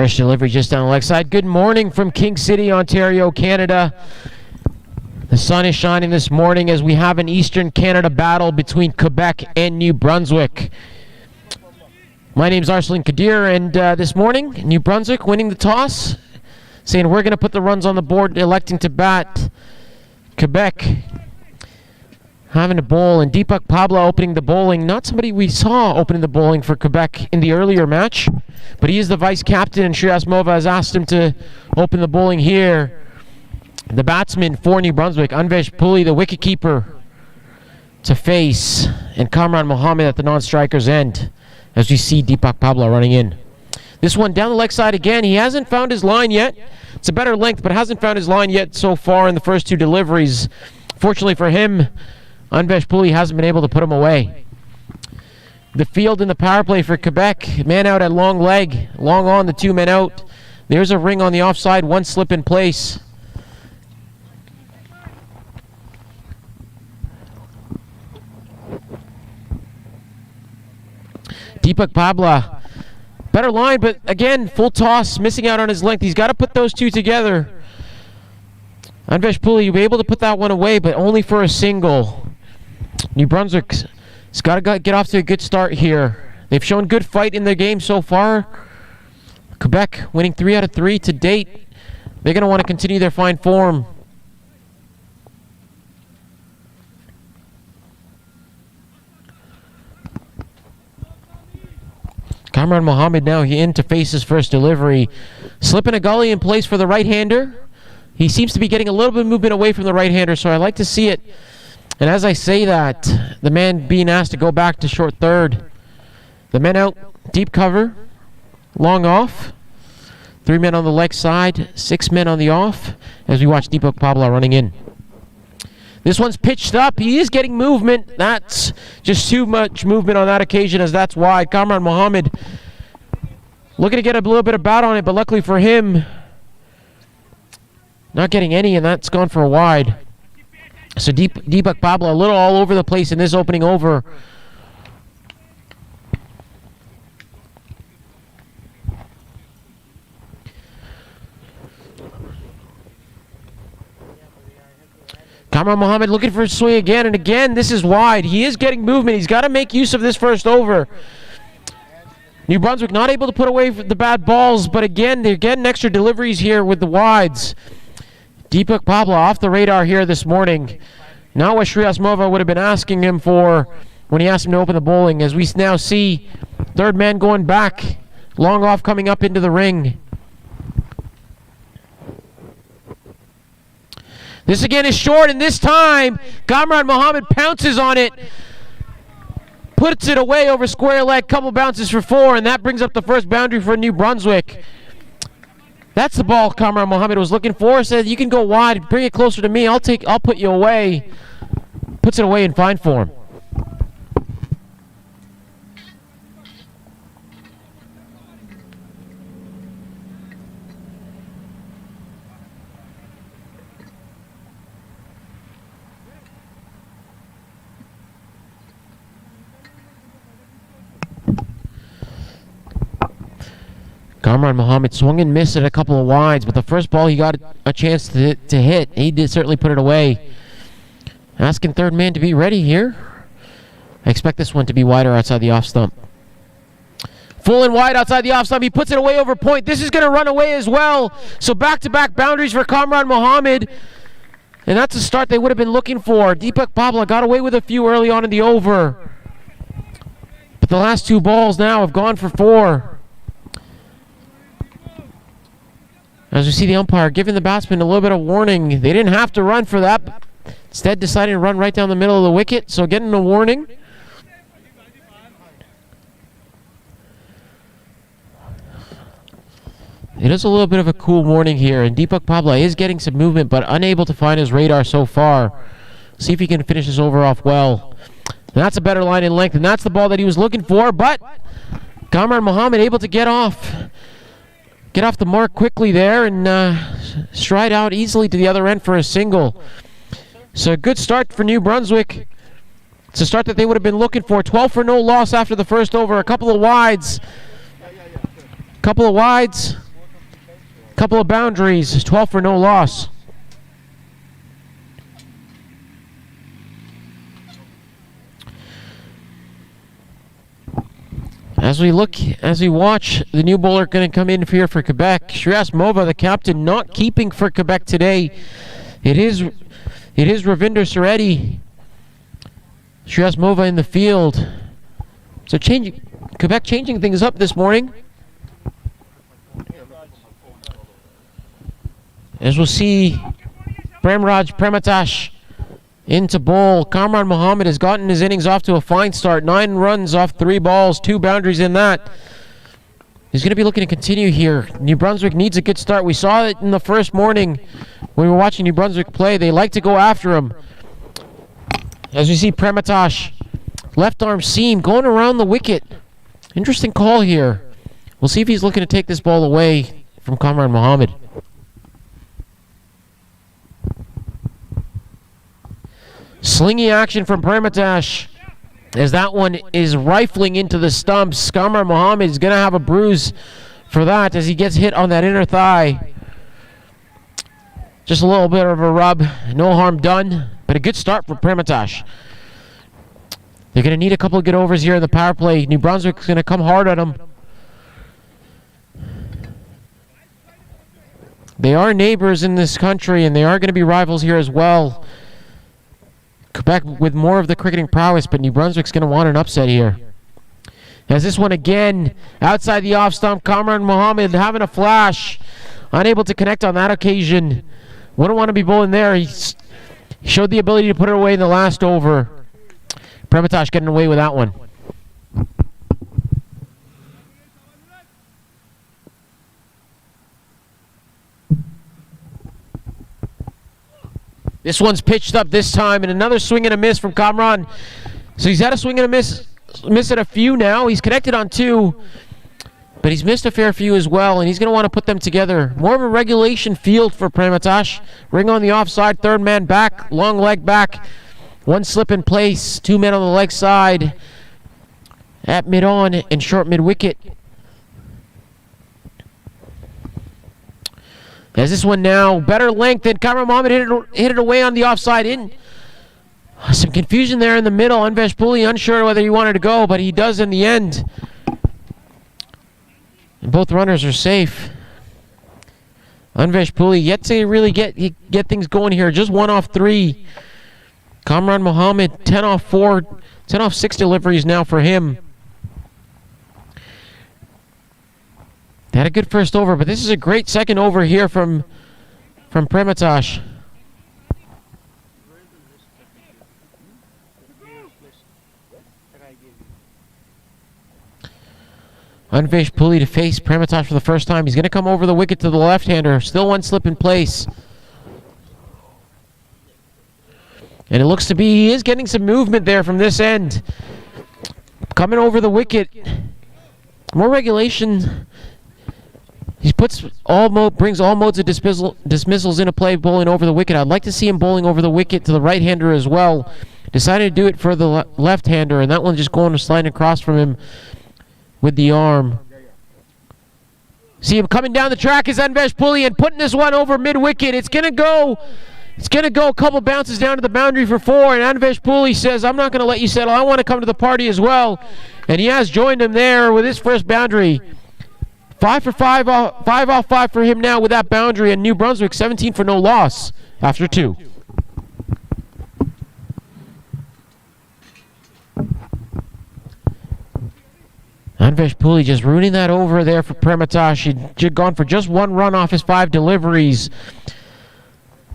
First delivery just down the leg side. Good morning from King City, Ontario, Canada. The sun is shining this morning as we have an Eastern Canada battle between Quebec and New Brunswick. My name's Arslan Kadir, and this morning, New Brunswick winning the toss, saying we're going to put the runs on the board, electing to bat. Quebec having a bowl, and Deepak Pabla opening the bowling. Not somebody we saw opening the bowling for Quebec in the earlier match, but he is the vice captain, and Shreyas Mova has asked him to open the bowling here. The batsman for New Brunswick, Anvesh Puli, the wicketkeeper, to face, and Kamran Mohammed at the non-striker's end, as we see Deepak Pabla running in. This one down the leg side again. He hasn't found his line yet. It's a better length, but hasn't found his line yet so far in the first two deliveries. Fortunately for him, Anvesh Puli hasn't been able to put him away. The field in the power play for Quebec. Man out at long leg. Long on, the 2 men out. There's a ring on the offside. One slip in place. Deepak Pabla. Better line, but again, full toss. Missing out on his length. He's got to put those two together. Anvesh Puli, you'll be able to put that one away, but only for a single. New Brunswick's got to get off to a good start here. They've shown good fight in their game so far. Quebec winning 3 out of 3 to date. They're going to want to continue their fine form. Kamran Mohammed now in to face his first delivery. Slipping a gully in place for the right-hander. He seems to be getting a little bit of movement away from the right-hander, so I like to see it. And as I say that, the man being asked to go back to short third. The men out, deep cover, long off. 3 men on the leg side, 6 men on the off, as we watch Deepak Pabla running in. This one's pitched up. He is getting movement. That's just too much movement on that occasion, as that's wide. Kamran Mohammed looking to get a little bit of bat on it, but luckily for him, not getting any, and that's gone for a wide. So Deepak Pabla a little all over the place in this opening over. Kamran Mohammed looking for a swing again and again. This is wide. He is getting movement. He's got to make use of this first over. New Brunswick not able to put away the bad balls, but again, they're getting extra deliveries here with the wides. Deepak Pabla off the radar here this morning. Not what Shreyas Mova would have been asking him for when he asked him to open the bowling, as we now see third man going back. Long off coming up into the ring. This again is short, and this time Kamran Mohammed pounces on it. Puts it away over square leg, couple bounces for 4, and that brings up the first boundary for New Brunswick. That's the ball Kamran Mohammed was looking for. Said, you can go wide, bring it closer to me, I'll put you away. Puts it away in fine form. Kamran Mohammed swung and missed at a couple of wides, but the first ball he got a chance to hit. He did certainly put it away. Asking third man to be ready here. I expect this one to be wider outside the off stump. Full and wide outside the off stump. He puts it away over point. This is going to run away as well. So back-to-back boundaries for Kamran Mohammed. And that's a start they would have been looking for. Deepak Pabla got away with a few early on in the over. But the last 2 balls now have gone for 4. As we see the umpire giving the batsman a little bit of warning. They didn't have to run for that, but instead deciding to run right down the middle of the wicket. So getting a warning. It is a little bit of a cool morning here, and Deepak Pabla is getting some movement, but unable to find his radar so far. See if he can finish this over off well. And that's a better line in length, and that's the ball that he was looking for, but Kamran Mohammed able to get off the mark quickly there and stride out easily to the other end for a single. So a good start for New Brunswick. It's a start that they would have been looking for. 12 for no loss after the first over. A couple of wides. couple of boundaries, 12 for no loss. As we watch, the new bowler going to come in here for Quebec. Shreyas, the captain, not keeping for Quebec today. It is Ravinder Suredi. Shreyas in the field. So Quebec changing things up this morning. As we'll see, Premraj Prematash into bowl. Kamran Mohammed has gotten his innings off to a fine start. 9 runs off 3 balls, 2 boundaries in that. He's going to be looking to continue here. New Brunswick needs a good start. We saw it in the first morning when we were watching New Brunswick play. They like to go after him. As we see Prematash, left arm seam going around the wicket. Interesting call here. We'll see if he's looking to take this ball away from Kamran Mohammed. Slingy action from Prematash as that one is rifling into the stumps. Kamran Mohammed is going to have a bruise for that as he gets hit on that inner thigh. Just a little bit of a rub. No harm done, but a good start for Prematash. They're going to need a couple of good overs here in the power play. New Brunswick's going to come hard at them. They are neighbors in this country, and they are going to be rivals here as well. Quebec with more of the cricketing prowess, but New Brunswick's going to want an upset here. As this one again, outside the off stump, Kamran Mohammed having a flash. Unable to connect on that occasion. Wouldn't want to be bowling there. He showed the ability to put it away in the last over. Prematash getting away with that one. This one's pitched up this time, and another swing and a miss from Kamran. So he's had a swing and a miss at a few now. He's connected on 2, but he's missed a fair few as well, and he's going to want to put them together. More of a regulation field for Prematash. Ring on the offside, third man back, long leg back. 1 slip in place, 2 men on the leg side at mid-on and short mid-wicket. As this one now, better length, and Kamran Mohammed hit it away on the offside in. Some confusion there in the middle. Anvesh Puli unsure whether he wanted to go, but he does in the end. And both runners are safe. Anvesh Puli yet to really get things going here. Just 1 off 3. Kamran Mohammed 10 off 4, 10 off 6 deliveries now for him. They had a good first over, but this is a great second over here from Prematash. Anvesh Puli to face Prematash for the first time. He's going to come over the wicket to the left-hander. Still 1 slip in place. And it looks to be he is getting some movement there from this end. Coming over the wicket. More regulation. He brings all modes of dismissals into play, bowling over the wicket. I'd like to see him bowling over the wicket to the right-hander as well. Decided to do it for the left-hander, and that one just going to slide across from him with the arm. See him coming down the track is Anvesh Puli and putting this one over mid-wicket. It's going to go a couple bounces down to the boundary for 4, and Anvesh Puli says, I'm not going to let you settle. I want to come to the party as well. And he has joined him there with his first boundary. 5 for 5 off 5 for him now with that boundary, and New Brunswick 17 for no loss after 2. Anvesh Puli just ruining that over there for Prematash. He'd gone for just 1 run off his 5 deliveries.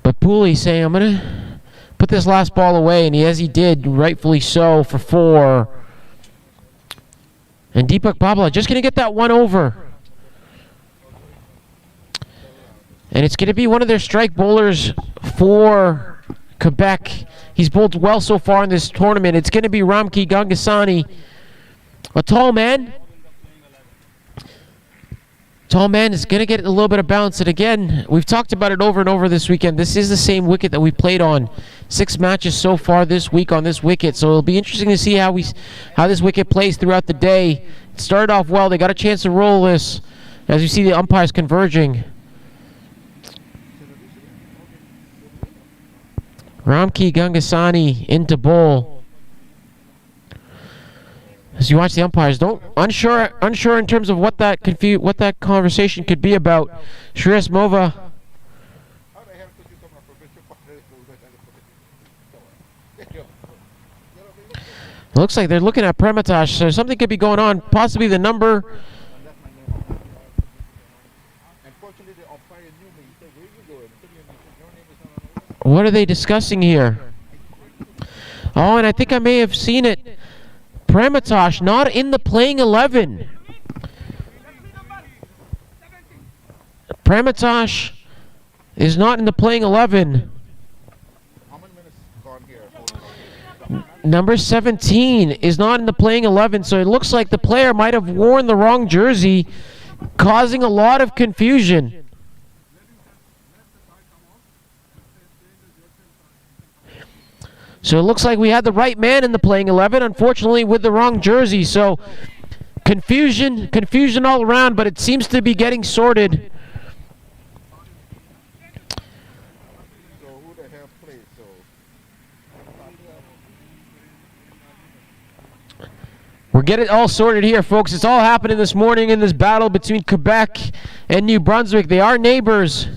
But Puli saying, I'm going to put this last ball away, and as he did, rightfully so, for 4. And Deepak Babla just going to get that one over. And it's going to be one of their strike bowlers for Quebec. He's bowled well so far in this tournament. It's going to be Ramki Gangasani. A tall man. Tall man is going to get a little bit of bounce. And again, we've talked about it over and over this weekend. This is the same wicket that we played on. 6 matches so far this week on this wicket. So it'll be interesting to see how this wicket plays throughout the day. It started off well. They got a chance to roll this as you see the umpires converging. Ramki Gangasani into bowl. As you watch the umpires, unsure in terms of what that conversation could be about. Shreyas Mova. Looks like they're looking at Prematosh, so something could be going on. Possibly the number. What are they discussing here? Oh, and I think I may have seen it. Prematosh not in the playing 11. Prematosh is not in the playing 11. Number 17 is not in the playing 11, so it looks like the player might have worn the wrong jersey, causing a lot of confusion. So it looks like we had the right man in the playing 11, unfortunately with the wrong jersey. So confusion all around, but it seems to be getting sorted. We're getting it all sorted here, folks. It's all happening this morning in this battle between Quebec and New Brunswick. They are neighbors.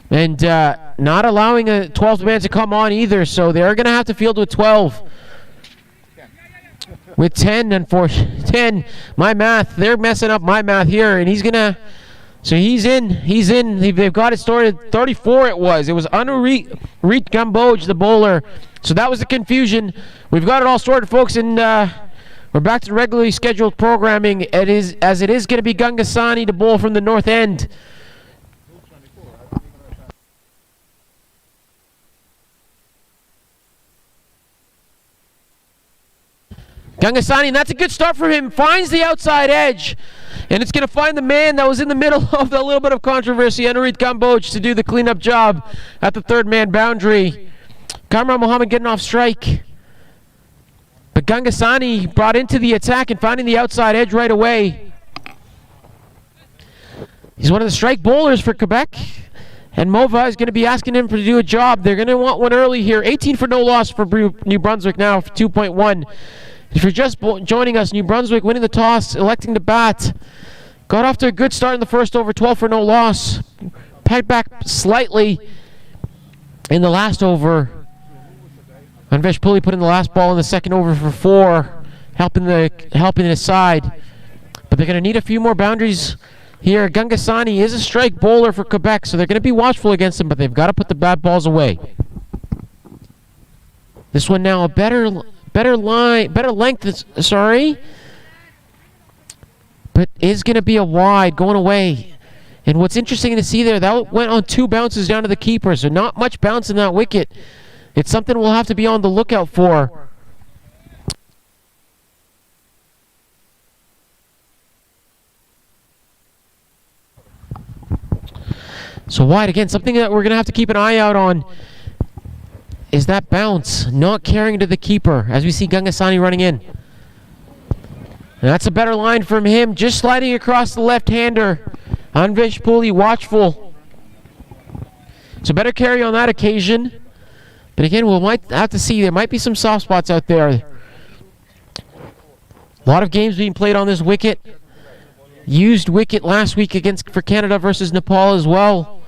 And not allowing a 12th man to come on either, so they're going to have to field with 12. With 10, unfortunately. 10, my math. They're messing up my math here, and he's going to... So he's in. They've got it started. 34 it was. It was Anurit Gamboj, the bowler. So that was the confusion. We've got it all sorted, folks, and we're back to regularly scheduled programming. It is going to be Gangasani, the bowl from the north end. Gangasani, and that's a good start for him. Finds the outside edge. And it's going to find the man that was in the middle of the little bit of controversy, Anurit Gamboj, to do the cleanup job at the third man boundary. Kamran Mohammed getting off strike. But Gangasani brought into the attack and finding the outside edge right away. He's one of the strike bowlers for Quebec. And Mova is going to be asking him to do a job. They're going to want one early here. 18 for no loss for New Brunswick now for 2.1. If you're just joining us, New Brunswick winning the toss, electing to bat. Got off to a good start in the first over, 12 for no loss. Pegged back slightly in the last over. Anvesh Puli put in the last ball in the second over for 4, helping the side. But they're going to need a few more boundaries here. Gangasani is a strike bowler for Quebec, so they're going to be watchful against him, but they've got to put the bad balls away. This one now a better length, but is going to be a wide going away. And what's interesting to see there, that went on 2 bounces down to the keeper, so not much bounce in that wicket. It's something we'll have to be on the lookout for. So wide again, something that we're going to have to keep an eye out on is that bounce not carrying to the keeper as we see Gangasani running in. And that's a better line from him, just sliding across the left-hander. Anvesh Puli watchful. So better carry on that occasion. But again, we might have to see. There might be some soft spots out there. A lot of games being played on this wicket. Used wicket last week for Canada versus Nepal as well.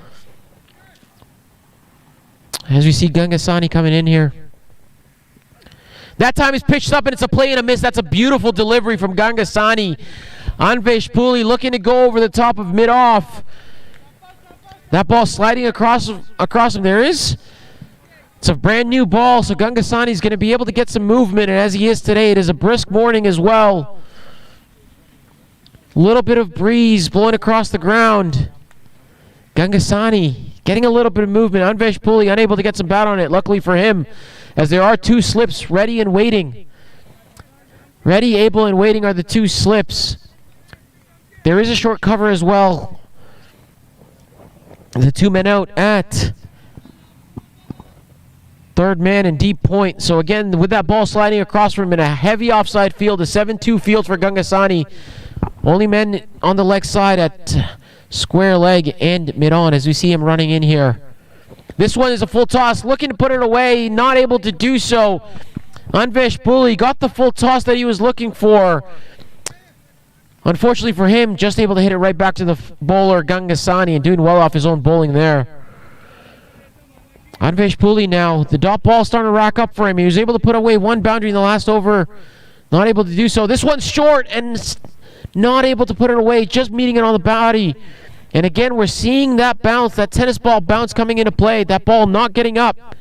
As we see Gangasani coming in here. That time is pitched up and it's a play and a miss. That's a beautiful delivery from Gangasani. Anvesh Puli looking to go over the top of mid-off. That ball sliding across him. It's a brand new ball, so Gangasani is going to be able to get some movement, and as he is today, it is a brisk morning as well. Little bit of breeze blowing across the ground. Gangasani getting a little bit of movement. Anvesh Puli unable to get some bat on it, luckily for him, as there are 2 slips ready and waiting. Ready, able, and waiting are the 2 slips. There is a short cover as well. The 2 men out at third man and deep point. So again, with that ball sliding across from him in a heavy offside field, a 7-2 field for Gangasani. Only men on the leg side at square leg and mid-on as we see him running in here. This one is a full toss, looking to put it away, not able to do so. Anvesh Puli got the full toss that he was looking for. Unfortunately for him, just able to hit it right back to the bowler Gangasani and doing well off his own bowling there. Anvesh Puli now, the dot ball starting to rack up for him. He was able to put away one boundary in the last over, not able to do so. This one's short and not able to put it away, just meeting it on the body. And again, we're seeing that bounce, that tennis ball bounce coming into play. That ball not getting up.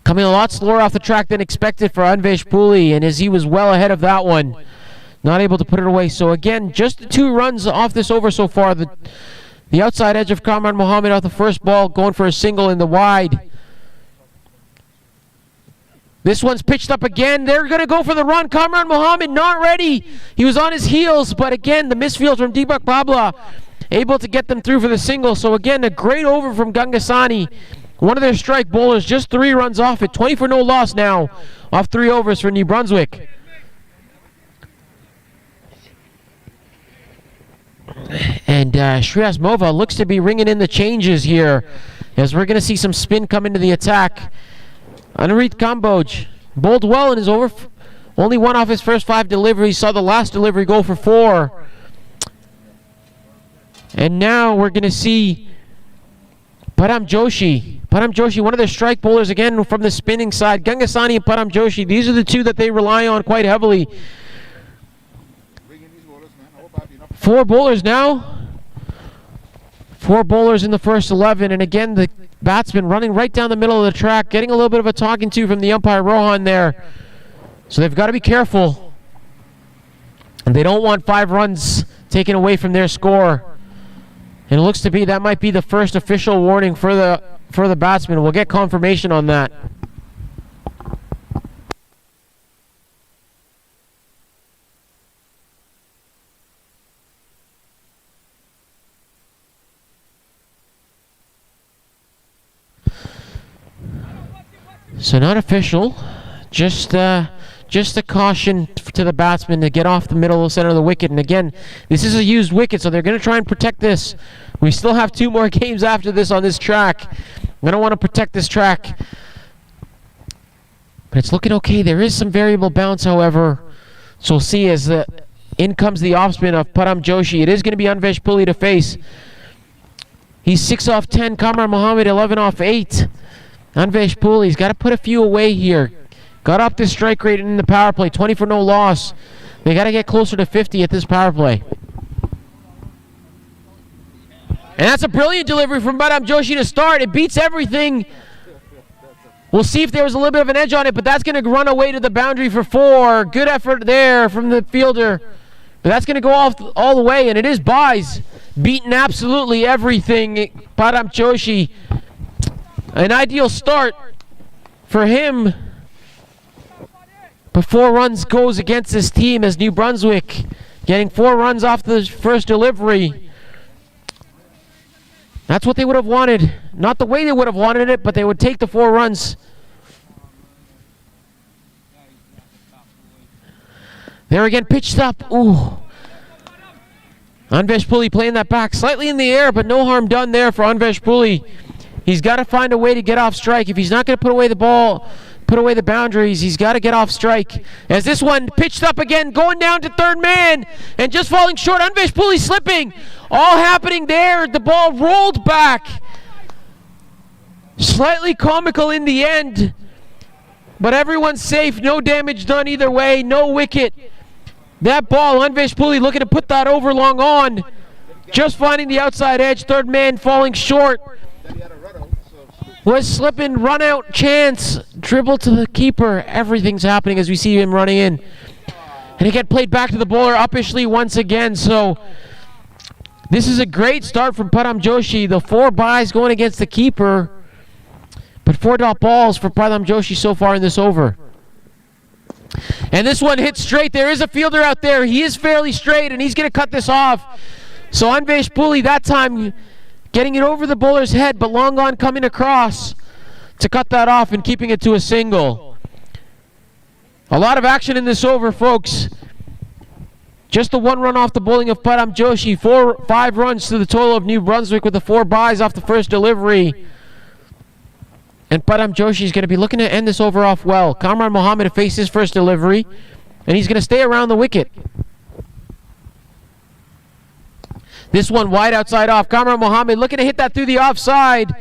Coming a lot slower off the track than expected for Anvesh Puli, and as he was well ahead of that one, not able to put it away. So again, just the 2 runs off this over so far. The outside edge of Kamran Mohammed off the first ball, going for a single in the wide. This one's pitched up again. They're going to go for the run. Kamran Mohammed not ready. He was on his heels, but again, the misfield from Deepak Babla able to get them through for the single. So again, a great over from Gangasani. One of their strike bowlers, just 3 runs off it. 20 for no loss now off 3 overs for New Brunswick. And Shreyas Mova looks to be ringing in the changes here as we're going to see some spin come into the attack. Anurit Kamboj bowled well in his over. Only one off his first 5 deliveries. Saw the last delivery go for 4. And now we're going to see Param Joshi. Param Joshi, one of their strike bowlers again from the spinning side. Gangasani and Param Joshi, these are the 2 that they rely on quite heavily. 4 bowlers now. 4 bowlers in the first 11, and again the batsman running right down the middle of the track, getting a little bit of a talking to from the umpire Rohan there. So they've got to be careful, and they don't want 5 runs taken away from their score. And it looks to be that might be the first official warning for the batsman. We'll get confirmation on that. So not official, just a caution to the batsman to get off the middle of the center of the wicket. And again, this is a used wicket, so they're going to try and protect this. We still have 2 more games after this on this track. We're going to want to protect this track. But it's looking okay. There is some variable bounce, however. So we'll see as in comes the off spin of Param Joshi. It is going to be Anvesh Puli to face. He's 6 off 10. Kamran Mohammed 11 off 8. Anvesh Puli's got to put a few away here. Got up this strike rate in the power play. 20 for no loss. They got to get closer to 50 at this power play. And that's a brilliant delivery from Param Joshi to start. It beats everything. We'll see if there was a little bit of an edge on it, but that's going to run away to the boundary for 4. Good effort there from the fielder. But that's going to go off all the way, and it is buys. Beating absolutely everything. Param Joshi. An ideal start for him. But 4 runs goes against this team as New Brunswick getting 4 runs off the first delivery. That's what they would have wanted. Not the way they would have wanted it, but they would take the 4 runs. There again, pitched up. Ooh. Anvesh Puli playing that back slightly in the air, but no harm done there for Anvesh Puli. He's got to find a way to get off strike. If he's not going to put away the ball, put away the boundaries, he's got to get off strike. As this one pitched up again, going down to third man, and just falling short. Anvesh Puli slipping. All happening there. The ball rolled back. Slightly comical in the end, but everyone's safe. No damage done either way. No wicket. That ball, Anvesh Puli looking to put that over long on. Just finding the outside edge. Third man falling short. Was slipping, run out chance, dribble to the keeper. Everything's happening as we see him running in. And again, played back to the bowler uppishly once again. So this is a great start from Param Joshi. The 4 buys going against the keeper. But 4 dot balls for Param Joshi so far in this over. And this one hits straight. There is a fielder out there. He is fairly straight, and he's going to cut this off. So Anvesh Puli that time getting it over the bowler's head, but long on coming across to cut that off and keeping it to a single. A lot of action in this over, folks. Just the 1 run off the bowling of Param Joshi. 5 runs to the total of New Brunswick with the 4 byes off the first delivery. And Param Joshi is going to be looking to end this over off well. Kamran Mohammed to face his first delivery. And he's going to stay around the wicket. This one wide outside off. Kamran Mohammed looking to hit that through the offside.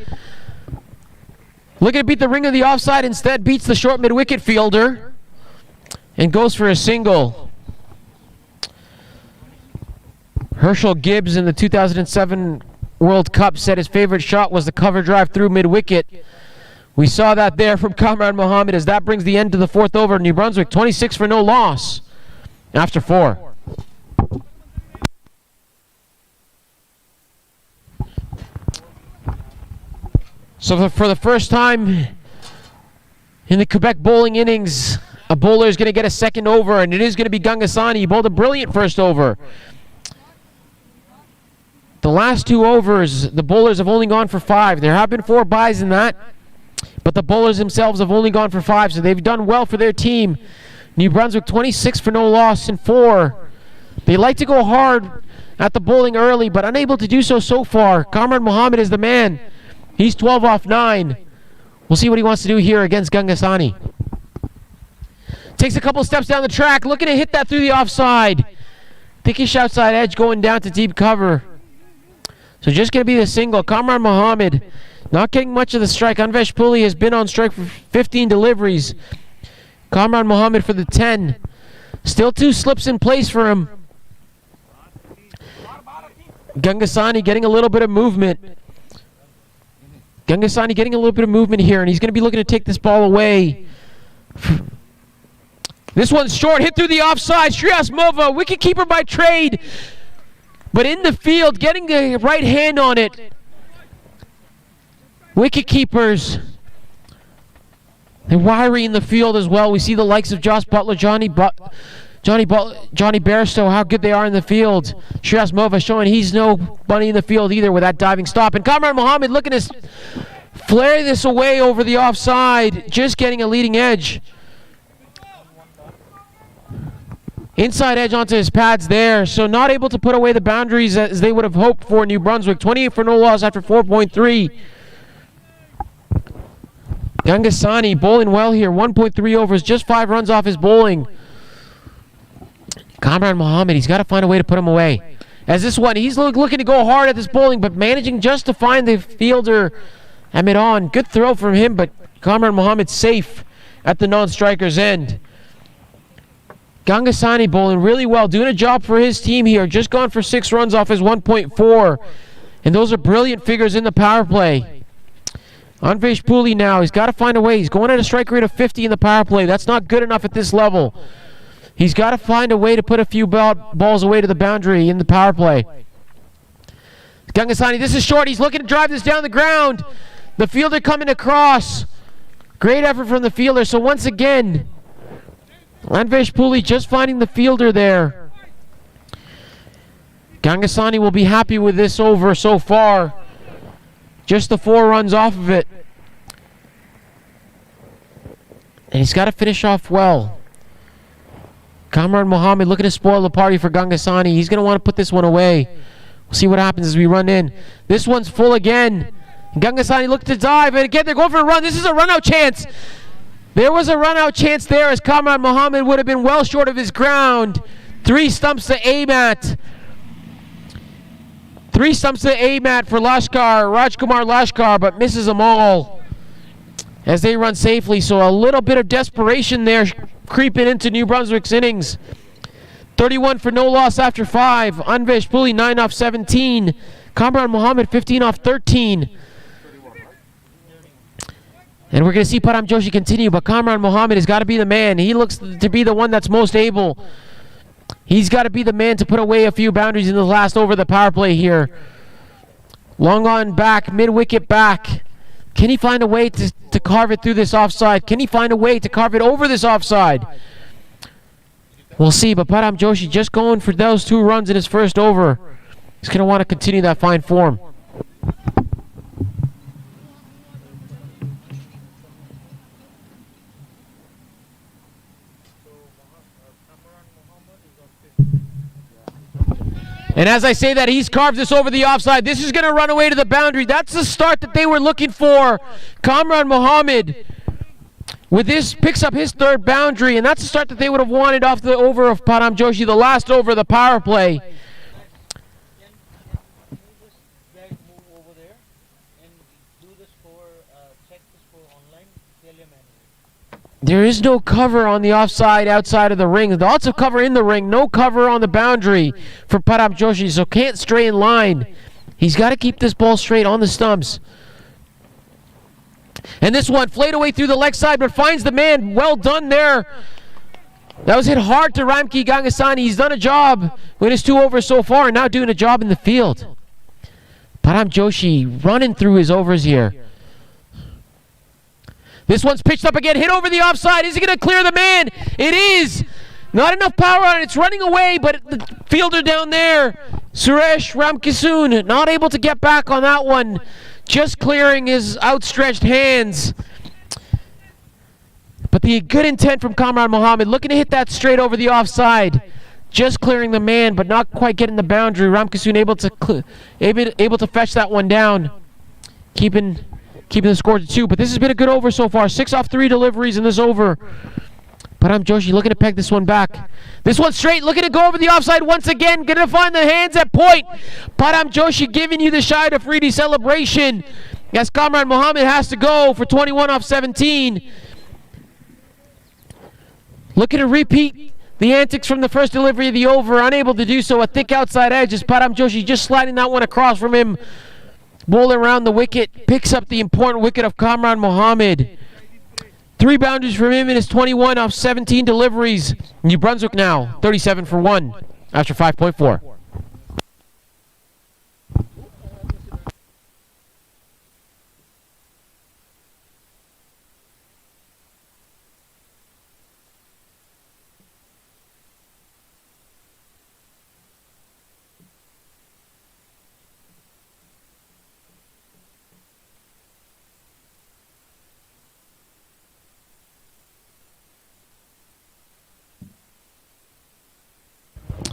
Looking to beat the ring of the offside. Instead beats the short mid-wicket fielder. And goes for a single. Herschel Gibbs in the 2007 World Cup said his favorite shot was the cover drive through mid-wicket. We saw that there from Kamran Mohammed as that brings the end to the 4th over. New Brunswick 26 for no loss after 4. So for the first time in the Quebec bowling innings, a bowler is going to get a second over, and it is going to be Gangasani. He bowled a brilliant first over. The last 2 overs, the bowlers have only gone for 5. There have been 4 byes in that, but the bowlers themselves have only gone for 5, so they've done well for their team. New Brunswick 26 for no loss in 4. They like to go hard at the bowling early, but unable to do so far. Kamran Mohammed is the man. He's 12 off 9. We'll see what he wants to do here against Gangasani. Takes a couple steps down the track, looking to hit that through the offside. Thickish outside edge going down to deep cover. So just going to be the single. Kamran Mohammed not getting much of the strike. Anvesh Puli has been on strike for 15 deliveries. Kamran Mohammed for the 10. Still 2 slips in place for him. Gangasani getting a little bit of movement. Gangasani getting a little bit of movement here, and he's going to be looking to take this ball away. This one's short, hit through the offside. Shreyas Mova, wicketkeeper by trade. But in the field, getting the right hand on it. Wicket keepers. They're wiry in the field as well. We see the likes of Josh Butler, Johnny Bairstow, how good they are in the field. Shreyas Mova showing he's no bunny in the field either with that diving stop. And Kamran Mohammed looking to flare this away over the offside. Just getting a leading edge. Inside edge onto his pads there, so not able to put away the boundaries as they would have hoped for New Brunswick. 28 for no loss after 4.3. Gangasani bowling well here. 1.3 overs, just 5 runs off his bowling. Kamran Mohammed, he's got to find a way to put him away. As this one, he's looking to go hard at this bowling, but managing just to find the fielder Ahmed on. Good throw from him, but Kamran Mohammed safe at the non-striker's end. Gangasani bowling really well, doing a job for his team here. Just gone for 6 runs off his 1.4. And those are brilliant figures in the power play. Anvesh Puli now, he's got to find a way. He's going at a strike rate of 50 in the power play. That's not good enough at this level. He's got to find a way to put a few balls away to the boundary in the power play. Gangasani, this is short. He's looking to drive this down the ground. The fielder coming across. Great effort from the fielder. So once again, Anvesh Puli just finding the fielder there. Gangasani will be happy with this over so far. Just the 4 runs off of it. And he's got to finish off well. Kamran Mohammed looking to spoil the party for Gangasani. He's going to want to put this one away. We'll see what happens as we run in. This one's full again. Gangasani looks to dive, and again they're going for a run. This is a run-out chance. There was a run-out chance there as Kamran Mohammed would have been well short of his ground. 3 stumps to A-Mat. 3 stumps to A-Mat for Rajkumar Lashkar, but misses them all as they run safely. So a little bit of desperation there creeping into New Brunswick's innings. 31 for no loss after 5. Anvesh Puli 9 off 17. Kamran Mohammed 15 off 13. And we're going to see Param Joshi continue, but Kamran Mohammed has got to be the man. He looks to be the one that's most able. He's got to be the man to put away a few boundaries in the last over the power play here. Long on back, mid-wicket back. Can he find a way to carve it through this offside? Can he find a way to carve it over this offside? We'll see, but Param Joshi just going for those 2 runs in his first over. He's going to want to continue that fine form. And as I say that, he's carved this over the offside. This is going to run away to the boundary. That's the start that they were looking for. Kamran Mohammed, with this, picks up his third boundary, and that's the start that they would have wanted off the over of Param Joshi, the last over of the power play. There is no cover on the offside outside of the ring. Lots of cover in the ring. No cover on the boundary for Param Joshi, so can't stray in line. He's got to keep this ball straight on the stumps. And this one flayed away through the leg side, but finds the man. Well done there. That was hit hard to Ramki Gangasani. He's done a job with his 2 overs so far, and now doing a job in the field. Param Joshi running through his overs here. This one's pitched up again, hit over the offside. Is he going to clear the man? It is. Not enough power on it. It's running away, but the fielder down there, Suresh Ramkisoon, not able to get back on that one. Just clearing his outstretched hands. But the good intent from Kamran Mohammed, looking to hit that straight over the offside. Just clearing the man, but not quite getting the boundary. Ramkisoon able to fetch that one down. Keeping the score to 2, but this has been a good over so far. 6 off 3 deliveries in this over. Param Joshi looking to peg this one back. This one straight, looking to go over the offside once again. Going to find the hands at point. Param Joshi giving you the Shahid Afridi celebration as Kamran Mohammed has to go for 21 off 17. Looking to repeat the antics from the first delivery of the over. Unable to do so. A thick outside edge as Param Joshi just sliding that one across from him. Ball around the wicket, picks up the important wicket of Kamran Mohammed. 3 boundaries from him in his 21 off 17 deliveries. New Brunswick now, 37 for 1 after 5.4.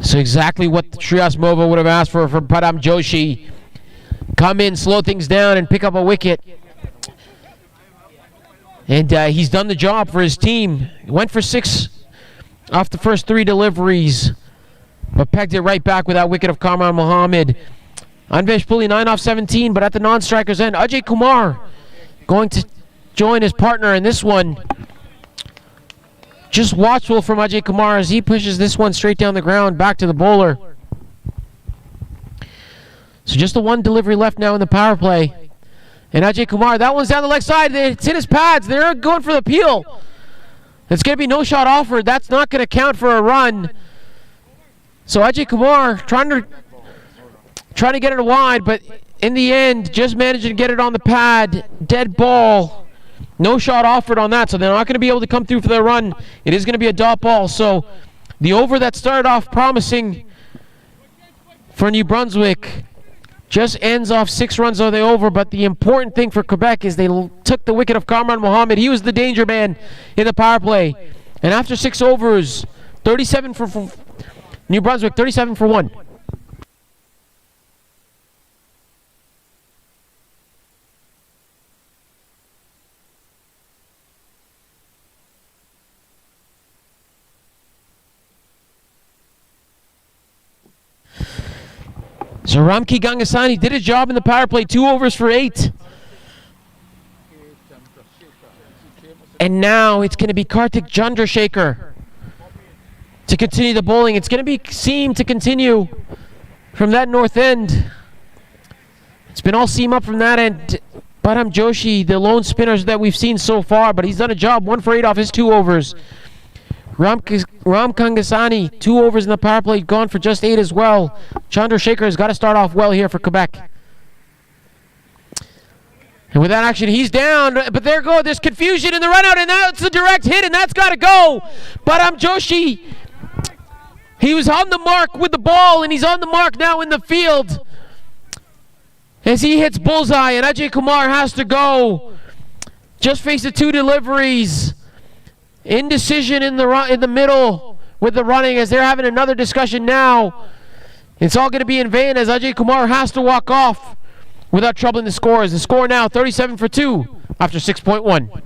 So exactly what Shreyas Mova would have asked for from Param Joshi. Come in, slow things down, and pick up a wicket. And he's done the job for his team. Went for 6 off the first 3 deliveries, but pegged it right back with that wicket of Kamran Mohammed. Anvesh Puli 9 off 17, but at the non-striker's end, Ajay Kumar going to join his partner in this one. Just watchful from Ajay Kumar as he pushes this one straight down the ground, back to the bowler. So just the 1 delivery left now in the power play. And Ajay Kumar, that one's down the leg side. It's in his pads. They're going for the peel. It's going to be no shot offered. That's not going to count for a run. So Ajay Kumar trying to get it wide, but in the end, just managing to get it on the pad. Dead ball. No shot offered on that, so they're not going to be able to come through for their run. It is going to be a dot ball. So the over that started off promising for New Brunswick just ends off 6 runs on the over. But the important thing for Quebec is they took the wicket of Kamran Mohammed. He was the danger man in the power play. And after 6 overs, 37 for New Brunswick, 37 for 1. So Ramki Gangasani did his job in the power play, 2 overs for 8. And now it's going to be Kartik Chandrasekhar to continue the bowling. It's going to seam to continue from that north end. It's been all seam up from that end. Param Joshi, the lone spinners that we've seen so far, but he's done a job, 1 for 8 off his 2 overs. Ram Kangasani, 2 overs in the power play, gone for just 8 as well. Chandrasekhar has got to start off well here for Quebec. And with that action, he's down, but there's confusion in the run out, and that's a direct hit, and that's got to go. Param Joshi, he was on the mark with the ball, and he's on the mark now in the field as he hits bullseye, and Ajay Kumar has to go. Just faced the 2 deliveries. Indecision in the middle with the running as they're having another discussion now. It's all going to be in vain as Ajay Kumar has to walk off without troubling the scores. The score now 37 for 2 after 6.1.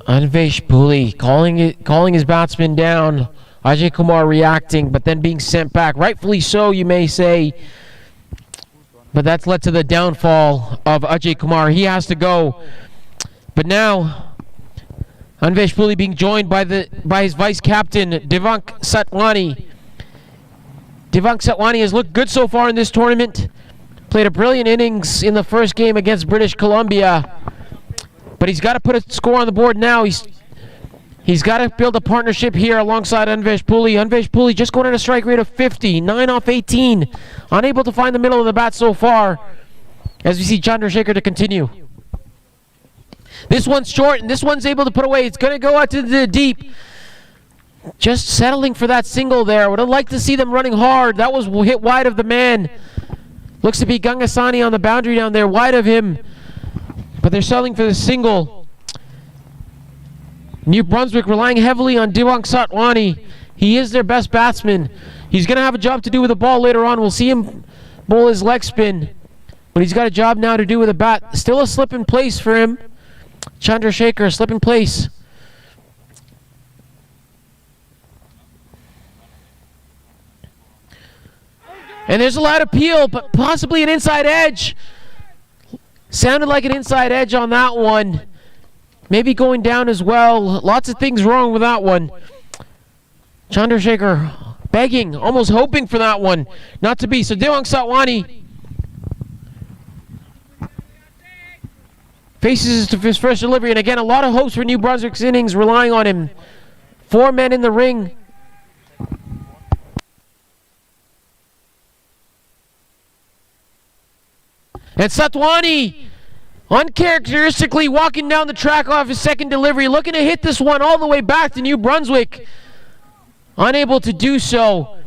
Anvesh Puli calling his batsman down. Ajay Kumar reacting, but then being sent back. Rightfully so, you may say. But that's led to the downfall of Ajay Kumar. He has to go. But now, Anvesh Puli being joined by his vice captain, Divank Satwani. Divank Satwani has looked good so far in this tournament. Played a brilliant innings in the first game against British Columbia. But he's got to put a score on the board now. He's got to build a partnership here alongside Anvesh Puli. Anvesh Puli just going at a strike rate of 50, 9 off 18. Unable to find the middle of the bat so far as we see Chandrasekhar to continue. This one's short and this one's able to put away. It's going to go out to the deep. Just settling for that single there. Would have liked to see them running hard. That was hit wide of the man. Looks to be Gangasani on the boundary down there, wide of him. But they're settling for the single. New Brunswick relying heavily on Divank Satwani. He is their best batsman. He's going to have a job to do with the ball later on. We'll see him bowl his leg spin. But he's got a job now to do with the bat. Still a slip in place for him. Chandrasekhar, a slip in place. And there's a loud appeal, but possibly an inside edge. Sounded like an inside edge on that one. Maybe going down as well. Lots of things wrong with that one. Chandrasekhar begging, almost hoping for that one not to be. So Divank Satwani faces his first delivery. And again, a lot of hopes for New Brunswick's innings, relying on him. 4 men in the ring. And Satwani, uncharacteristically walking down the track off his second delivery, looking to hit this one all the way back to New Brunswick. Unable to do so.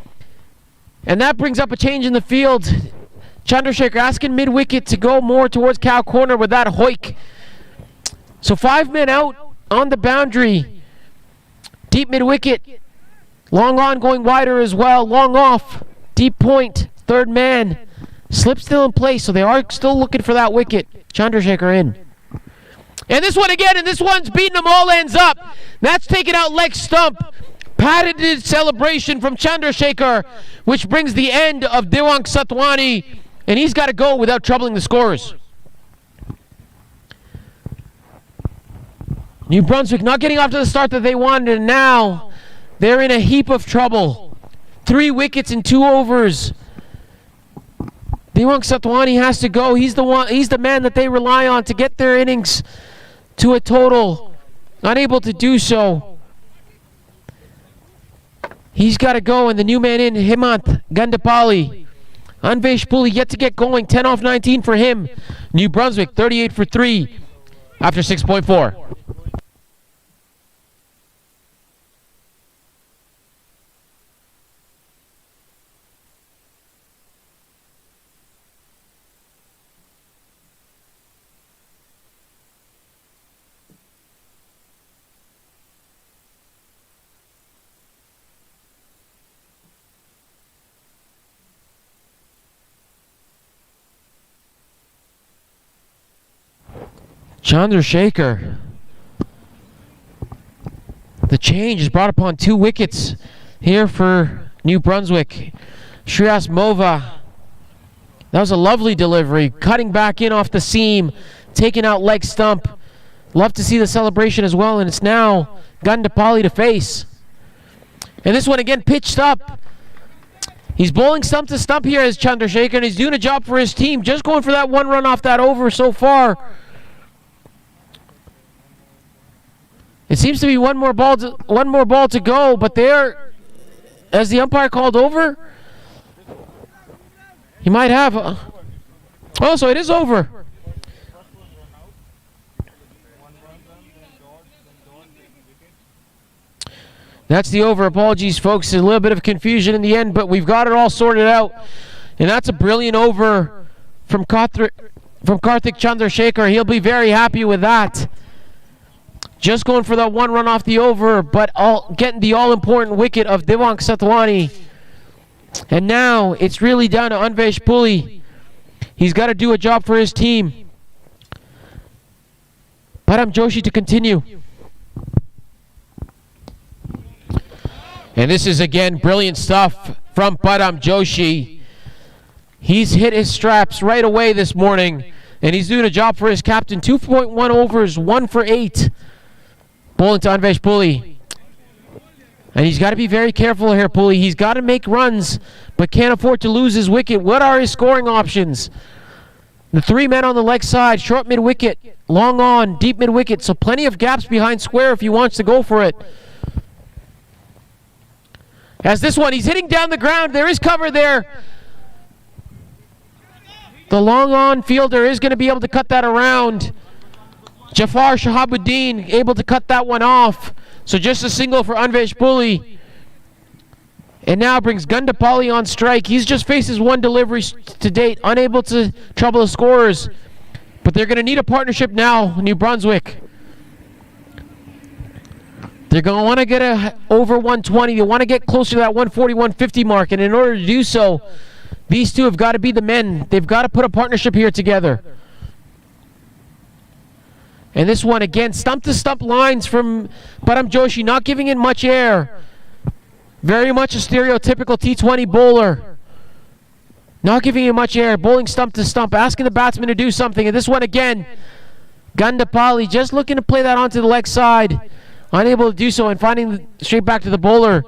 And that brings up a change in the field. Chandrasekhar asking mid-wicket to go more towards cow corner with that hoik. So 5 men out on the boundary. Deep mid-wicket. Long on going wider as well. Long off. Deep point. Third man. Slip still in place, so they are still looking for that wicket. Chandrasekhar in. And this one again, and this one's beating them all ends up. That's taken out leg stump. Patented celebration from Chandrasekhar, which brings the end of Divank Satwani, and he's got to go without troubling the scorers. New Brunswick not getting off to the start that they wanted, and now they're in a heap of trouble. 3 wickets in 2 overs. Divank Satwani has to go. He's the man that they rely on to get their innings to a total. Unable to do so. He's got to go, and the new man in, Hemant Gandapalli. Anvesh Puli yet to get going. 10 off 19 for him. New Brunswick 38 for 3 after 6.4. Chandrasekhar. The change is brought upon 2 wickets here for New Brunswick. Shreyas Mova. That was a lovely delivery. Cutting back in off the seam. Taking out leg stump. Love to see the celebration as well, and it's now Gandapali to face. And this one again pitched up. He's bowling stump to stump here as Chandrasekhar, and he's doing a job for his team. Just going for that one run off that over so far. It seems to be one more ball to go, but there, as the umpire called over, he might have. Oh, so it is over. That's the over. Apologies, folks. A little bit of confusion in the end, but we've got it all sorted out. And that's a brilliant over from Karthik Chandrasekhar. He'll be very happy with that. Just going for that one run off the over, but getting the all-important wicket of Divank Satwani. And now it's really down to Anvesh Puli. He's got to do a job for his team. Param Joshi to continue. And this is, again, brilliant stuff from Param Joshi. He's hit his straps right away this morning, and he's doing a job for his captain. 2.1 overs, 1 for 8. Bowling to Anvesh Puli. And he's got to be very careful here, Puli. He's got to make runs, but can't afford to lose his wicket. What are his scoring options? The 3 men on the leg side, short mid-wicket, long on, deep mid-wicket, so plenty of gaps behind square if he wants to go for it. As this one, he's hitting down the ground. There is cover there. The long on fielder is going to be able to cut that around. Jafar Shahabuddin able to cut that one off. So just a single for Anvesh Puli. And now brings Gandapali on strike. He's just faces one delivery to date, unable to trouble the scorers. But they're going to need a partnership now, New Brunswick. They're going to want to get over 120. They want to get closer to that 140, 150 mark. And in order to do so, these two have got to be the men. They've got to put a partnership here together. And this one, again, stump-to-stump lines from Param Joshi, not giving it much air. Very much a stereotypical T20 bowler. Not giving it much air, bowling stump-to-stump, asking the batsman to do something. And this one, again, Gandapali just looking to play that onto the leg side. Unable to do so and finding straight back to the bowler.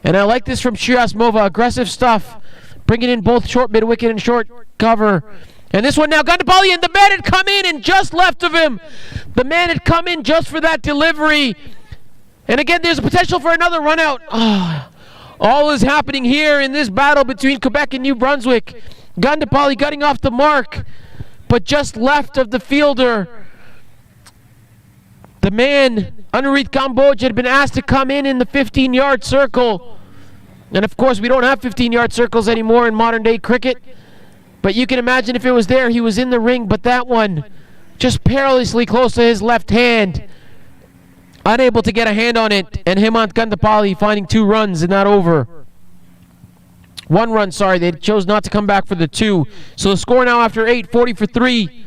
And I like this from Shreyas Mova. Aggressive stuff. Bringing in both short mid-wicket and short cover. And this one now, Gandapali, and the man had come in and just left of him. The man had come in just for that delivery. And again, there's a potential for another run out. Oh, all is happening here in this battle between Quebec and New Brunswick. Gandapali cutting off the mark, but just left of the fielder. The man, Anurit Kamboj, had been asked to come in the 15-yard circle. And of course, we don't have 15-yard circles anymore in modern-day cricket. But you can imagine if it was there, he was in the ring. But that one, just perilously close to his left hand. Unable to get a hand on it. And Hemant Gandapali finding 2 runs in that over. 1 run, sorry. They chose not to come back for the 2. So the score now after 8, 40 for 3.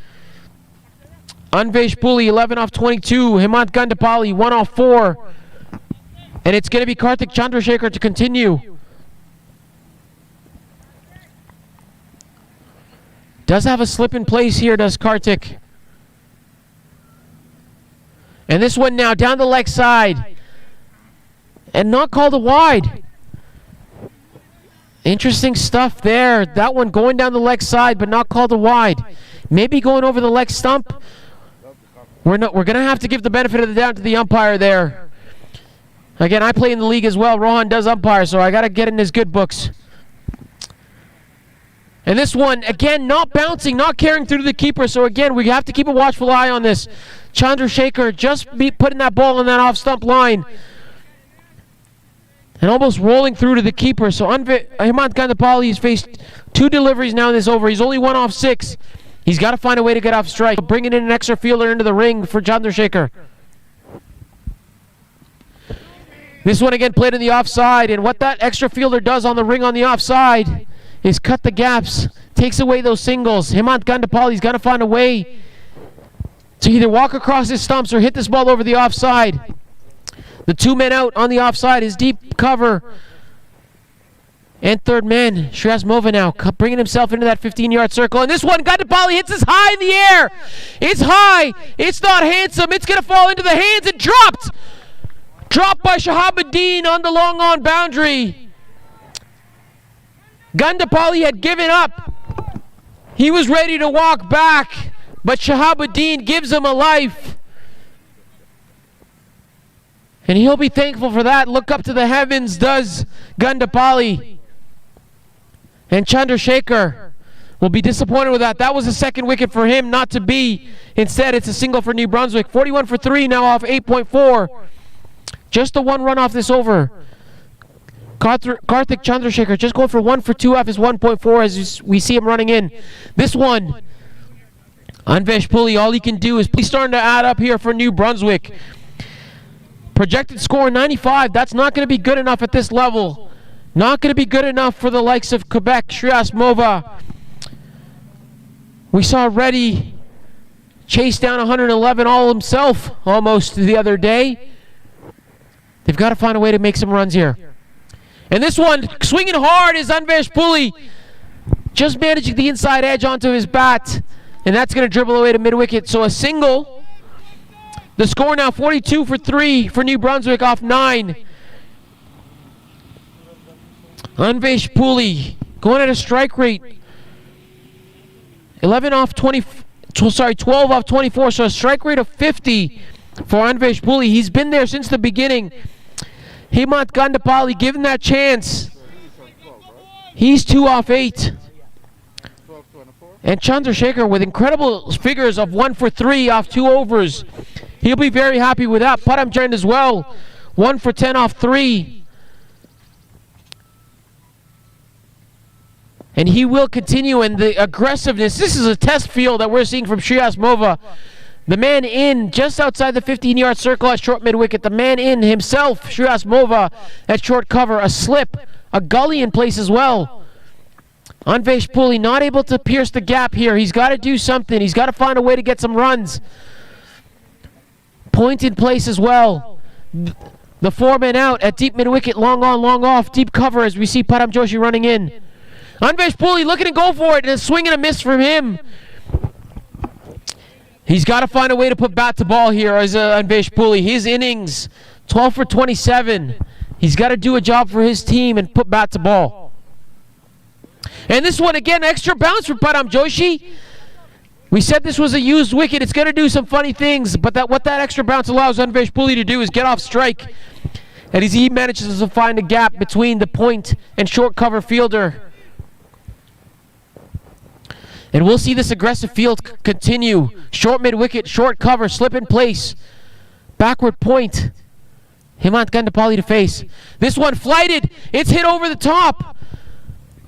Anvesh Puli, 11 off 22. Hemant Gandapali, 1 off 4. And it's going to be Karthik Chandrasekhar to continue. Does have a slip in place here, does Karthik. And this one now down the leg side. And not called a wide. Interesting stuff there. That one going down the leg side, but not called a wide. Maybe going over the leg stump. We're going to have to give the benefit of the doubt to the umpire there. Again, I play in the league as well. Rohan does umpire, so I got to get in his good books. And this one, again, not bouncing, not carrying through to the keeper. So again, we have to keep a watchful eye on this. Chandrasekhar just putting that ball on that off-stump line. And almost rolling through to the keeper. So Hemant Gandapali has faced 2 deliveries now in this over. He's only 1 off 6. He's got to find a way to get off strike. Bringing in an extra fielder into the ring for Chandrasekhar. This one again played in the offside. And what that extra fielder does on the ring on the offside is cut the gaps, takes away those singles. Hemant Gandapali's got to find a way to either walk across his stumps or hit this ball over the offside. The 2 men out on the offside is deep cover. And third man, Shriyasmova now bringing himself into that 15-yard circle. And this one, Gandapali hits this high in the air. It's high. It's not handsome. It's going to fall into the hands and dropped. Dropped by Shahabuddin on the long on boundary. Gandapali had given up. He was ready to walk back, but Shahabuddin gives him a life. And he'll be thankful for that. Look up to the heavens, does Gandapali. And Chandrasekhar will be disappointed with that. That was a second wicket for him not to be. Instead, it's a single for New Brunswick. 41 for 3 now off 8.4. Just the one run off this over. Karthik Chandrasekhar just going for 1 for 2 off his 1.4 as we see him running in. This one, Anvesh Puli, all he can do is he's starting to add up here for New Brunswick. Projected score 95. That's not going to be good enough at this level. Not going to be good enough for the likes of Quebec. Shriyasmova. We saw Reddy chase down 111 all himself almost the other day. They've got to find a way to make some runs here. And this one, swinging hard, is Anvesh Puli. Just managing the inside edge onto his bat. And that's going to dribble away to mid-wicket. So a single. The score now 42 for 3 for New Brunswick off 9. Anvesh Puli going at a strike rate 12 off 24, so a strike rate of 50 for Anvesh Puli. He's been there since the beginning. Hemant Gandapali given that chance. He's 2 off 8. And Chandrasekhar with incredible figures of 1 for 3 off 2 overs. He'll be very happy with that. Param Jain as well. 1 for 10 off 3. And he will continue in the aggressiveness. This is a test field that we're seeing from Shriyasmova. The man in just outside the 15-yard circle at short mid-wicket. The man in himself, Shriyasmova, at short cover. A slip, a gully in place as well. Anvesh Puli not able to pierce the gap here. He's got to do something. He's got to find a way to get some runs. Point in place as well. The 4-man out at deep mid-wicket. Long on, long off. Deep cover as we see Param Joshi running in. Anvesh Puli looking to go for it, and a swing and a miss from him. He's got to find a way to put bat to ball here as Anvesh Puli. His innings, 12 for 27. He's got to do a job for his team and put bat to ball. And this one again, extra bounce for Param Joshi. We said this was a used wicket. It's going to do some funny things, but what that extra bounce allows Anvesh Puli to do is get off strike. And he manages to find a gap between the point and short cover fielder. And we'll see this aggressive field continue. Short mid-wicket, short cover, slip in place. Backward point. Hemant Gandapali to face. This one flighted. It's hit over the top.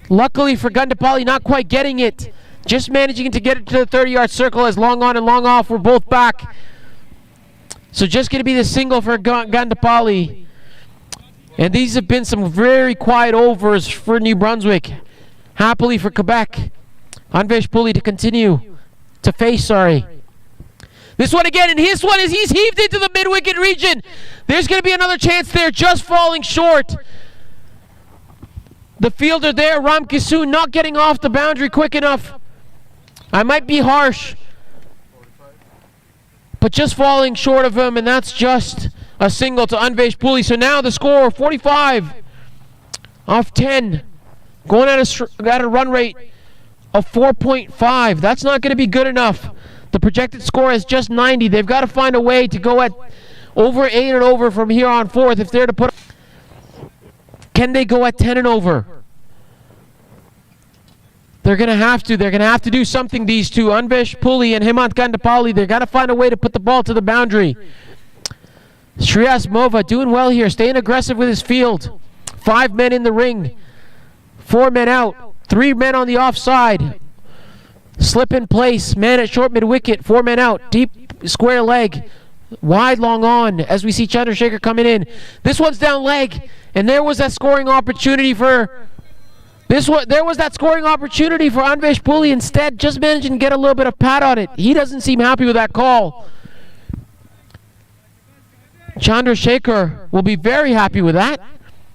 Luckily for Gandapali, not quite getting it. Just managing to get it to the 30-yard circle as long on and long off. We're both back. So just going to be the single for Gandapali. And these have been some very quiet overs for New Brunswick. Happily for Quebec. Anvesh Puli to continue to face, This one again, and his one is he's heaved into the mid-wicket region. There's going to be another chance there, just falling short. The fielder there, Ram Kisoon, not getting off the boundary quick enough. I might be harsh, but just falling short of him, and that's just a single to Anvesh Puli. So now the score, 45 off 10, going at a run rate of 4.5. That's not going to be good enough. The projected score is just 90. They've got to find a way to go at over 8 and over from here on forth if they're to put. Can they go at 10 and over? They're going to have to. They're going to have to do something, these two. Anvesh Puli and Hemant Gandapali. They've got to find a way to put the ball to the boundary. Shriyasmova doing well here, staying aggressive with his field. 5 men in the ring. 4 men out. 3 men on the offside. Slip in place. Man at short mid-wicket. 4 men out. Deep square leg. Wide long on as we see Chandrasekhar coming in. This one's down leg. And there was that scoring opportunity for there was that scoring opportunity for Anvesh Puli. Instead, just managing to get a little bit of pat on it. He doesn't seem happy with that call. Chandrasekhar will be very happy with that.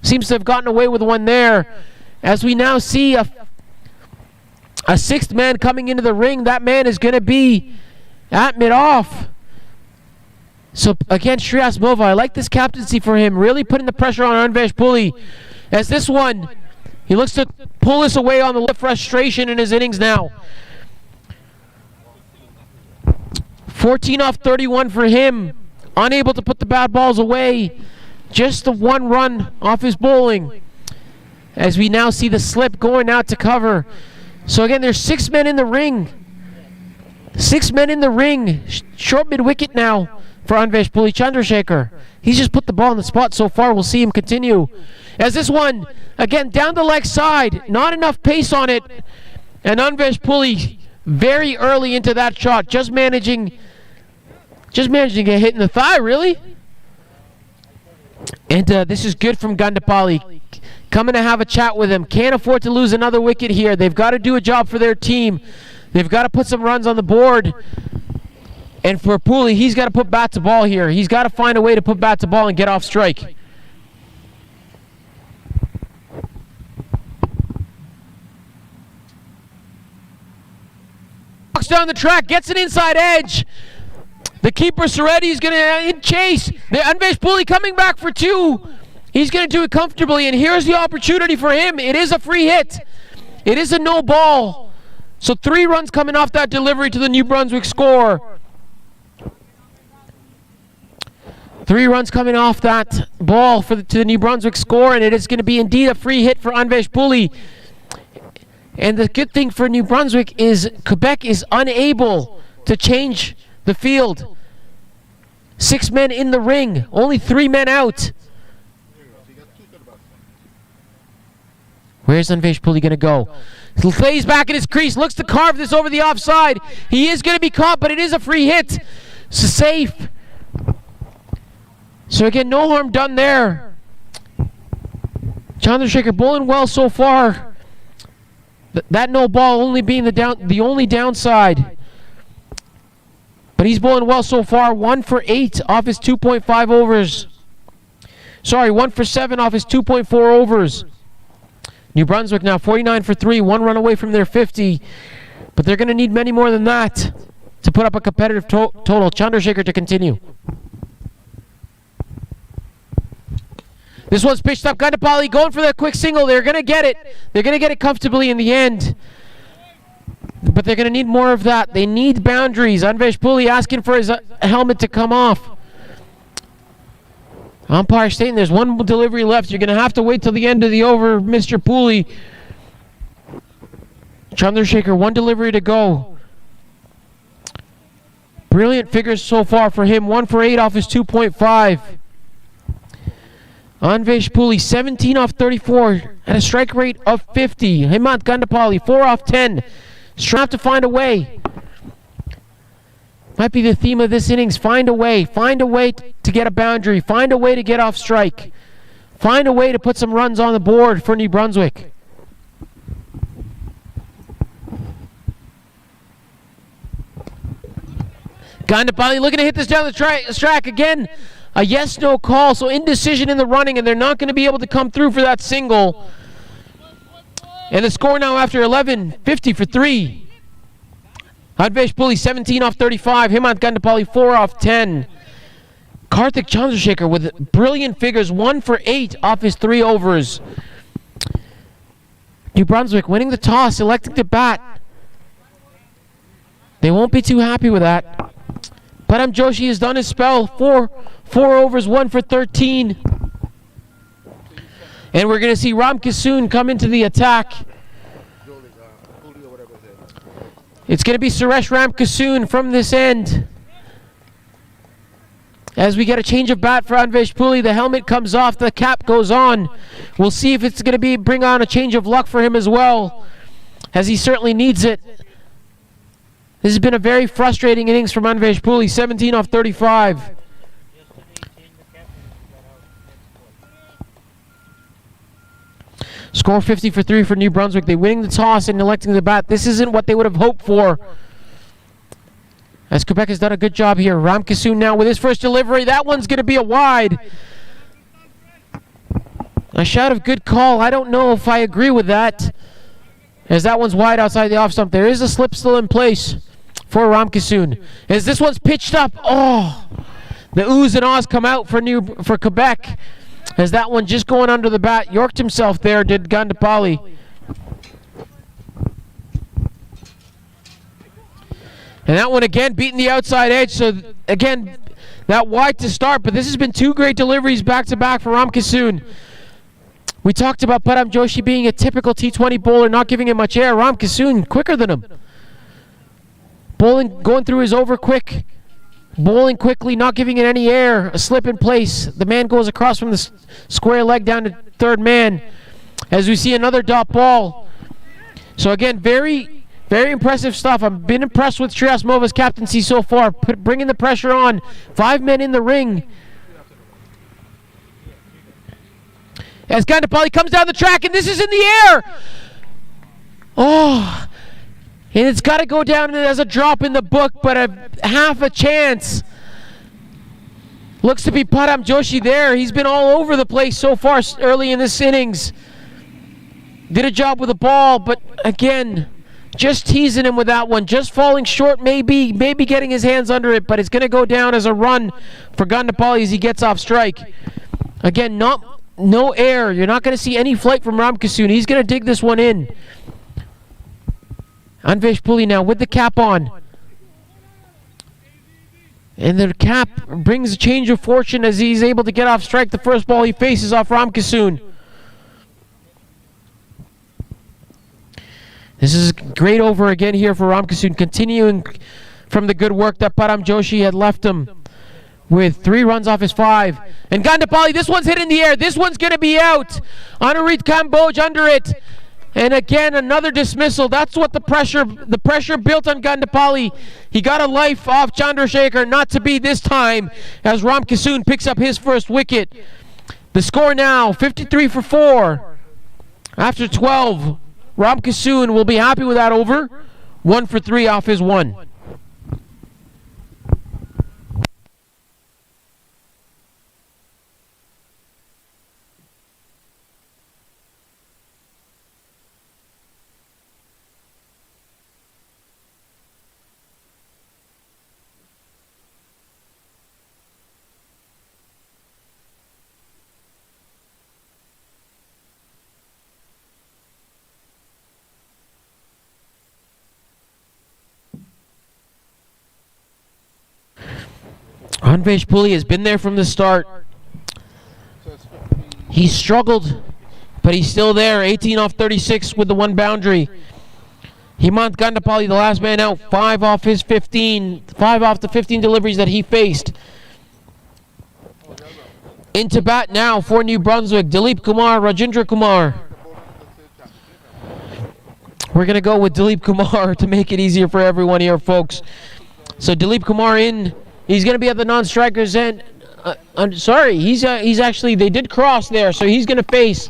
Seems to have gotten away with one there. As we now see a sixth man coming into the ring, that man is going to be at mid-off. So again, Shreyas Mova, I like this captaincy for him, really putting the pressure on Anvesh Puli. As this one, he looks to pull this away on the left. Frustration in his innings now. 14 off 31 for him. Unable to put the bad balls away. Just the one run off his bowling. As we now see the slip going out to cover. So again, there's 6 men in the ring. 6 men in the ring. Short mid-wicket now for Anvesh Puli. Chandrasekhar, he's just put the ball in the spot so far. We'll see him continue. As this one, again, down the leg side. Not enough pace on it. And Anvesh Puli very early into that shot. Just managing to get hit in the thigh, really. And this is good from Gandapali. Coming to have a chat with him. Can't afford to lose another wicket here. They've got to do a job for their team. They've got to put some runs on the board. And for Puli, he's got to put bat to ball here. He's got to find a way to put bat to ball and get off strike. Walks down the track, gets an inside edge. The keeper, Soretti, is going to chase. The Anvesh Puli coming back for 2. He's going to do it comfortably, and here's the opportunity for him. It is a free hit. It is a no ball. So 3 runs coming off that delivery to the New Brunswick score. 3 runs coming off that ball to the New Brunswick score, and it is going to be indeed a free hit for Anvesh Puli. And the good thing for New Brunswick is Quebec is unable to change the field. 6 men in the ring, only 3 men out. Where's Anvesh Puli going to go? He lays back in his crease, looks to carve this over the offside. He is going to be caught, but it is a free hit. So safe. So again, no harm done there. Chandrasekhar bowling well so far. That no ball only being the only downside. But he's bowling well so far. 1 for 8 off his 2.5 overs. Sorry, 1 for 7 off his 2.4 overs. New Brunswick now 49 for 3, 1 run away from their 50. But they're going to need many more than that to put up a competitive total. Chandrasekhar to continue. This one's pitched up. Gandapali going for that quick single. They're going to get it. They're going to get it comfortably in the end. But they're going to need more of that. They need boundaries. Anvesh Puli asking for his helmet to come off. Umpire stating there's 1 delivery left. You're going to have to wait till the end of the over, Mr. Puli. Chandrasekhar, 1 delivery to go. Brilliant figures so far for him. 1 for 8 off his 2.5. Anvesh Puli, 17 off 34 at a strike rate of 50. Hemant Gandapali, 4 off 10. Strapped to find a way. Might be the theme of this innings. Find a way. Find a way to get a boundary. Find a way to get off strike. Find a way to put some runs on the board for New Brunswick. Gandapali looking to hit this down the track again. A yes-no call, so indecision in the running, and they're not going to be able to come through for that single. And the score now after 11, 50 for 3. Anvesh Puli, 17 off 35. Hemant Gandapali, 4 off 10. Karthik Chandrasekhar with brilliant figures, 1 for 8 off his 3 overs. New Brunswick winning the toss, electing to bat. They won't be too happy with that. Param Joshi has done his spell. 4 overs, 1 for 13. And we're going to see Ram Kissoon come into the attack. It's going to be Suresh Ram Kissoon from this end. As we get a change of bat for Anvesh Puli, the helmet comes off, the cap goes on. We'll see if it's going to bring on a change of luck for him as well, as he certainly needs it. This has been a very frustrating innings from Anvesh Puli, 17 off 35. Score 50 for 3 for New Brunswick. They winning the toss and electing the bat. This isn't what they would have hoped for, as Quebec has done a good job here. Ram Kissoon now with his first delivery. That one's going to be a wide. A shout of good call. I don't know if I agree with that, as that one's wide outside the off stump. There is a slip still in place for Ramkissoon. As this one's pitched up. Oh, the oohs and ahs come out for Quebec, as that one just going under the bat. Yorked himself there, did Gandapali. And that one again beating the outside edge. So again, that wide to start. But this has been two great deliveries back to back for Ramkissoon. We talked about Param Joshi being a typical T20 bowler, not giving him much air. Ramkissoon quicker than him. Bowling, going through his over quick. Bowling quickly, not giving it any air. A slip in place. The man goes across from the square leg down to third man. As we see another dot ball. So again, very impressive stuff. I've been impressed with Shreyas Mova's captaincy so far, bringing the pressure on. 5 men in the ring. As Gandapali comes down the track, and this is in the air. Oh, and it's got to go down as a drop in the book, but a half a chance. Looks to be Param Joshi there. He's been all over the place so far early in this innings. Did a job with the ball, but again, just teasing him with that one. Just falling short, maybe getting his hands under it, but it's going to go down as a run for Gandapali as he gets off strike. Again, no air. You're not going to see any flight from Ramkissoon. He's going to dig this one in. Anvesh Puli now with the cap on. And the cap brings a change of fortune as he's able to get off strike. The first ball he faces off Ramkissoon. This is a great over again here for Ramkissoon, continuing from the good work that Param Joshi had left him with 3 runs off his 5. And Gandapali, this one's hit in the air. This one's going to be out. Anurit Kamboj under it. And again, another dismissal. That's what the pressure built on Gandapali. He got a life off Chandrasekhar, not to be this time, as Ramkissoon picks up his first wicket. The score now, 53 for 4. After 12, Ramkissoon will be happy with that over. 1 for 3 off his 1. Anvesh Puli has been there from the start. He struggled, but he's still there. 18 off 36 with the 1 boundary. Hemant Gandapali, the last man out, 5 off his 15. 5 off the 15 deliveries that he faced. Into bat now for New Brunswick, Dilip Kumar, Rajendra Kumar. We're going to go with Dilip Kumar to make it easier for everyone here, folks. So Dilip Kumar in. He's going to be at the non-strikers end. I'm sorry, he's actually, they did cross there, so he's going to face.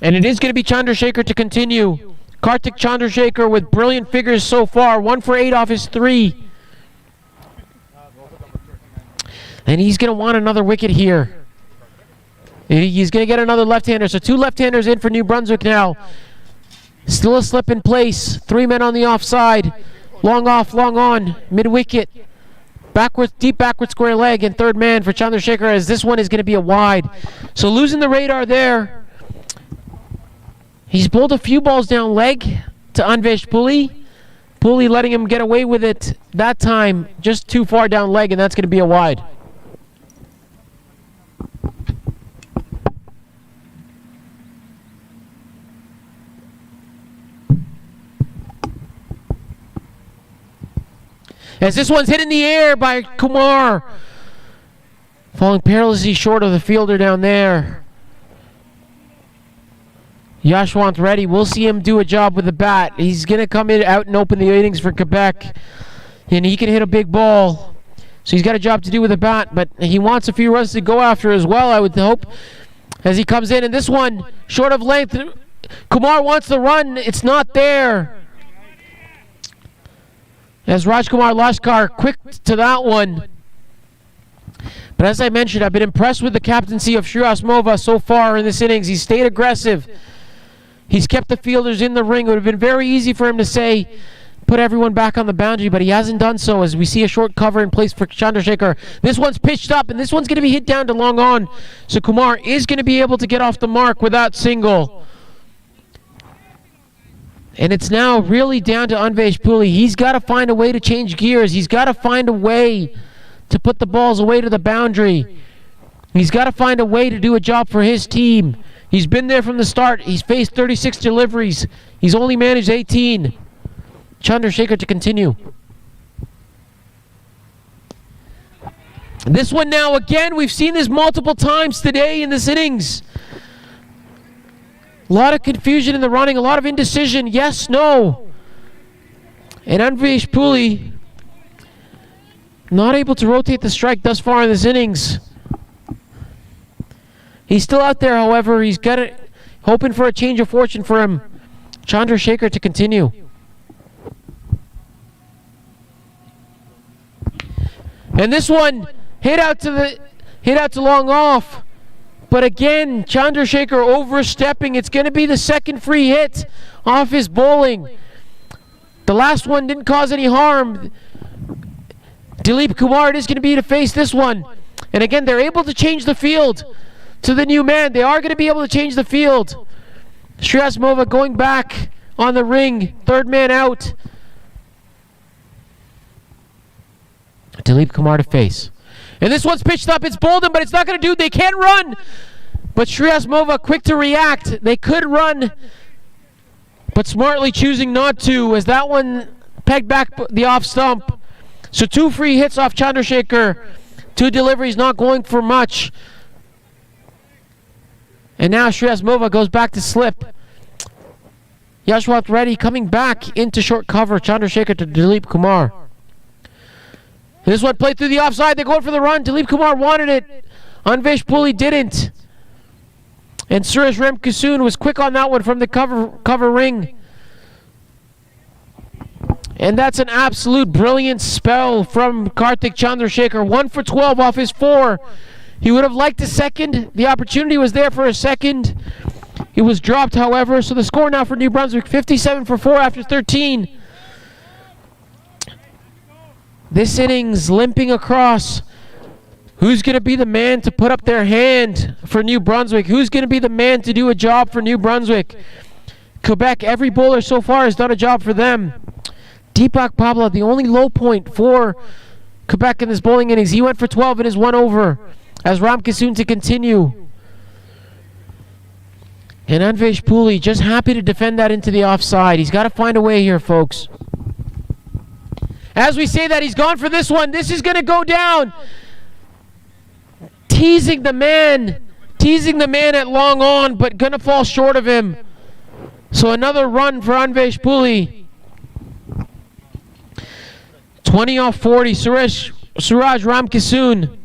And it is going to be Chandrasekhar to continue. Kartik Chandrasekhar with brilliant figures so far. 1 for 8 off his 3. And he's going to want another wicket here. He's going to get another left-hander. So 2 left-handers in for New Brunswick now. Still a slip in place. 3 men on the offside. Long off, long on. Mid-wicket. Backwards, deep backward square leg, and third man for Chandrasekhar, as this one is going to be a wide. So losing the radar there. He's bowled a few balls down leg to Anvesh Puli. Puli letting him get away with it that time, just too far down leg, and that's going to be a wide. As this one's hit in the air by Kumar. Falling perilously short of the fielder down there. Yashwant Reddy, we'll see him do a job with the bat. He's going to come in out and open the innings for Quebec. And he can hit a big ball. So he's got a job to do with the bat, but he wants a few runs to go after as well, I would hope, as he comes in. And this one, short of length. Kumar wants the run. It's not there. As Rajkumar Lashkar quick to that one. But as I mentioned, I've been impressed with the captaincy of Shriasmova so far in this innings. He's stayed aggressive. He's kept the fielders in the ring. It would have been very easy for him to say, put everyone back on the boundary, but he hasn't done so as we see a short cover in place for Chandrasekhar. This one's pitched up, and this one's going to be hit down to long on. So Kumar is going to be able to get off the mark with that single. And it's now really down to Anvesh Puli. He's got to find a way to change gears. He's got to find a way to put the balls away to the boundary. He's got to find a way to do a job for his team. He's been there from the start. He's faced 36 deliveries. He's only managed 18. Chandrasekhar to continue. This one now, again, we've seen this multiple times today in this innings. A lot of confusion in the running, a lot of indecision. Yes, no. And Anvesh Puli not able to rotate the strike thus far in this innings. He's still out there, however. He's got it, hoping for a change of fortune for him. Chandrasekhar to continue. And this one hit out to long off. But again, Chandrasekhar overstepping. It's going to be the second free hit off his bowling. The last one didn't cause any harm. Dilip Kumar is going to be to face this one. And again, they're able to change the field to the new man. They are going to be able to change the field. Shriasmova going back on the ring. Third man out. Dilip Kumar to face. And this one's pitched up. It's Bolden, but it's not going to do. They can't run. But Shriasmova quick to react. They could run, but smartly choosing not to, as that one pegged back the off stump. So 2 free hits off Chandrasekhar. 2 deliveries not going for much. And now Shriasmova goes back to slip. Yashwant Reddy coming back into short cover. Chandrasekhar to Dilip Kumar. This one played through the offside. They're going for the run. Dilip Kumar wanted it. Anvesh Puli didn't. And Suresh Ramkisoon was quick on that one from the cover ring. And that's an absolute brilliant spell from Karthik Chandrasekhar. 1 for 12 off his 4. He would have liked a second. The opportunity was there for a second. It was dropped, however. So the score now for New Brunswick, 57 for 4 after 13. This innings limping across. Who's going to be the man to put up their hand for New Brunswick? Who's going to be the man to do a job for New Brunswick? Quebec, every bowler so far has done a job for them. Deepak Pabla, the only low point for Quebec in this bowling innings. He went for 12 in his 1 over. As Ramkisoon to continue. And Anvesh Puli just happy to defend that into the offside. He's got to find a way here, folks. As we say that, he's gone for this one. This is going to go down. Teasing the man at long on, but going to fall short of him. So another run for Anvesh Puli. 20 off 40. Suraj Ramkisoon.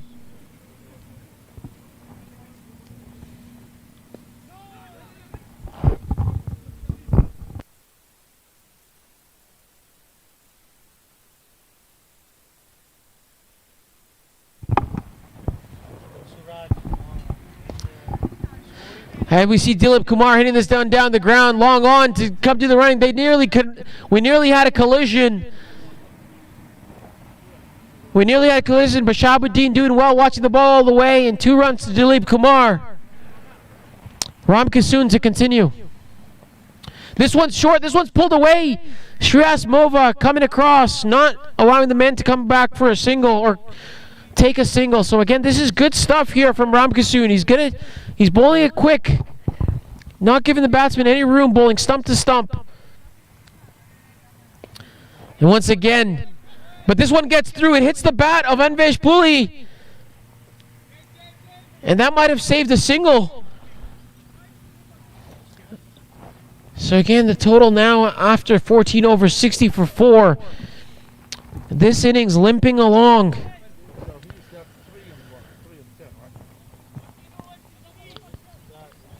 And we see Dilip Kumar hitting this down the ground, long on to come to the running. We nearly had a collision. But Shahabuddin doing well, watching the ball all the way, and 2 runs to Dilip Kumar. Ramkisoon to continue. This one's short. This one's pulled away. Shriasmova coming across, not allowing the man to come back for a single or take a single. So again, this is good stuff here from Ramkisoon. He's bowling it quick, not giving the batsman any room, bowling stump to stump. And once again, but this one gets through. It hits the bat of Anvesh Puli. And that might have saved a single. So again, the total now after 14 over 60 for 4. This innings limping along.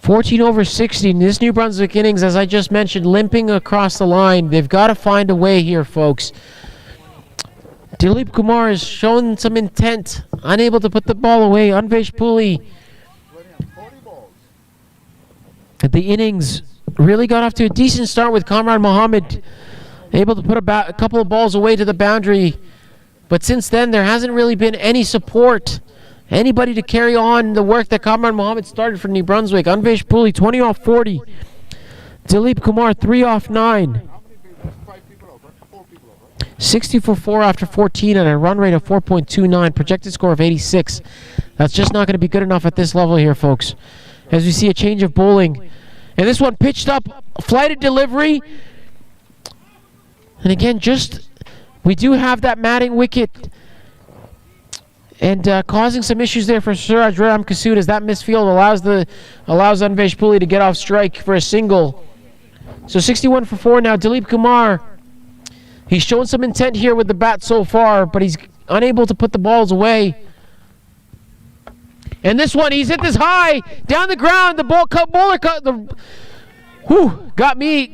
$14 over 60 in this New Brunswick innings, as I just mentioned, limping across the line. They've got to find a way here, folks. Dilip Kumar has shown some intent, unable to put the ball away. Anvesh Puli, the innings really got off to a decent start with Kamran Mohammed, able to put a couple of balls away to the boundary. But since then, there hasn't really been any support, anybody to carry on the work that Kamran Mohammed started for New Brunswick. Anvesh Puli, 20 off 40. Dilip Kumar, 3 off 9. 60 for 4 after 14 and a run rate of 4.29, projected score of 86. That's just not going to be good enough at this level here, folks. As we see a change of bowling. And this one pitched up, flighted delivery. And again, we do have that matting wicket. And causing some issues there for Suraj Ramkissoon as that misfield allows Anvesh Puli to get off strike for a single. So 61 for 4 now. Dilip Kumar, he's shown some intent here with the bat so far, but he's unable to put the balls away. And this one, he's hit this high, down the ground. The bowler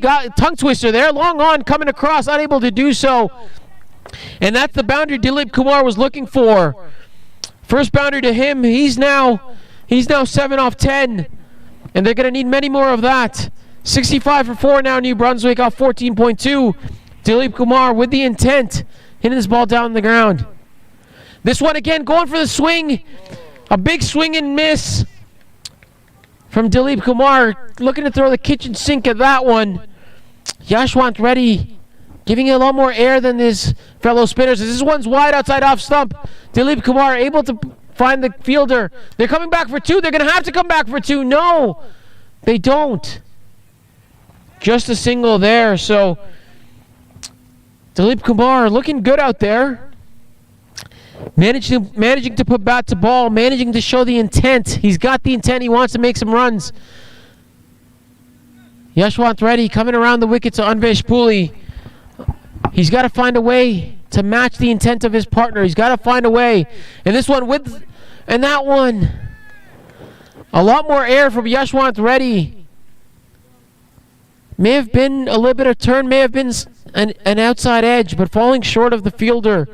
got tongue twister there. Long on, coming across, unable to do so. And that's the boundary Dilip Kumar was looking for. First boundary to him. He's now 7 off 10. And they're going to need many more of that. 65 for 4 now, New Brunswick off 14.2. Dilip Kumar with the intent, hitting this ball down the ground. This one again, going for the swing. A big swing and miss from Dilip Kumar. Looking to throw the kitchen sink at that one. Yashwant Reddy giving it a lot more air than his fellow spinners. This one's wide outside off stump. Dilip Kumar able to find the fielder. They're coming back for 2. They're going to have to come back for 2. No, they don't. Just a single there. So Dilip Kumar looking good out there. Managing to put bat to ball. Managing to show the intent. He's got the intent. He wants to make some runs. Yashwant Reddy coming around the wicket to Anvesh Puli. He's got to find a way to match the intent of his partner. He's got to find a way. And this one and that one. A lot more air from Yashwant Reddy. May have been a little bit of turn, may have been an outside edge, but falling short of the fielder.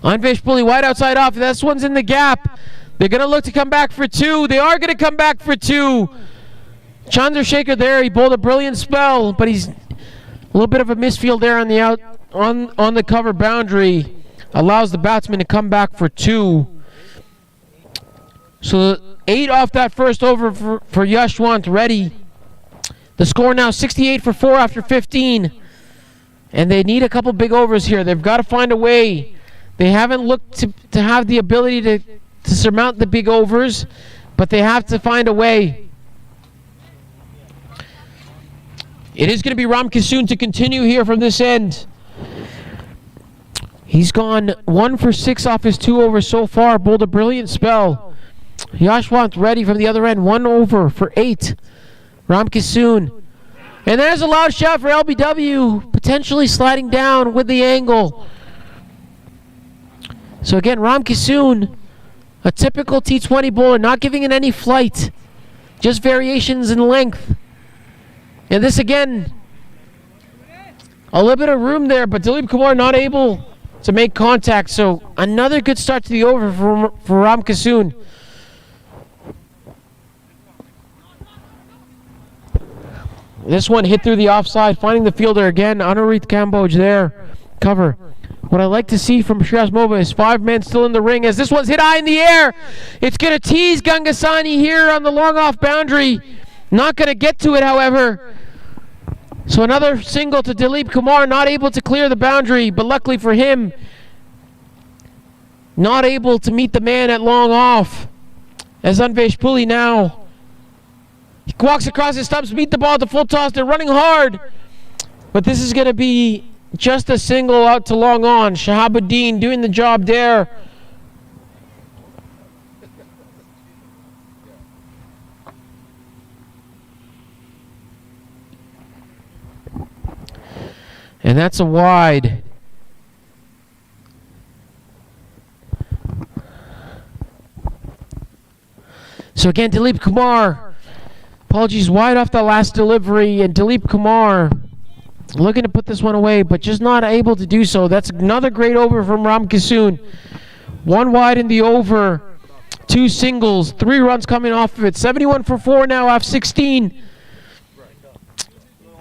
Anvesh Puli wide outside off. This one's in the gap. They're going to look to come back for 2. They are going to come back for 2. Chandrasekhar there, he bowled a brilliant spell, but he's a little bit of a misfield there on the on the cover boundary. Allows the batsman to come back for 2. So 8 off that first over for Yashwant Reddy. The score now 68 for 4 after 15. And they need a couple big overs here. They've got to find a way. They haven't looked to have the ability to surmount the big overs, but they have to find a way. It is going to be Ramkissoon to continue here from this end. He's gone 1 for 6 off his 2 overs so far. Bowled a brilliant spell. Yashwant Reddy from the other end, 1 over for 8. Ramkissoon. And there's a loud shout for LBW, potentially sliding down with the angle. So again, Ramkissoon, a typical T20 bowler, not giving it any flight, just variations in length. And this again, a little bit of room there, but Dilip Kumar not able to make contact. So another good start to the over for Ramkissoon. This one hit through the offside, finding the fielder again. Anurith Kamboj there. Cover. What I like to see from Shiraz Mova is 5 men still in the ring as this one's hit high in the air. It's going to tease Gangasani here on the long off boundary. Not going to get to it, however. So another single to Dilip Kumar, not able to clear the boundary, but luckily for him, not able to meet the man at long off. As Anvesh Puli now, he walks across his stumps, beat the ball at the full toss. They're running hard, but this is going to be just a single out to long on. Shahabuddin doing the job there. And that's a wide. So again, Dilip Kumar, apologies, wide off the last delivery, and Dilip Kumar looking to put this one away, but just not able to do so. That's another great over from Ram Kissoon. One wide in the over, 2 singles, 3 runs coming off of it. 71 for 4 now off 16.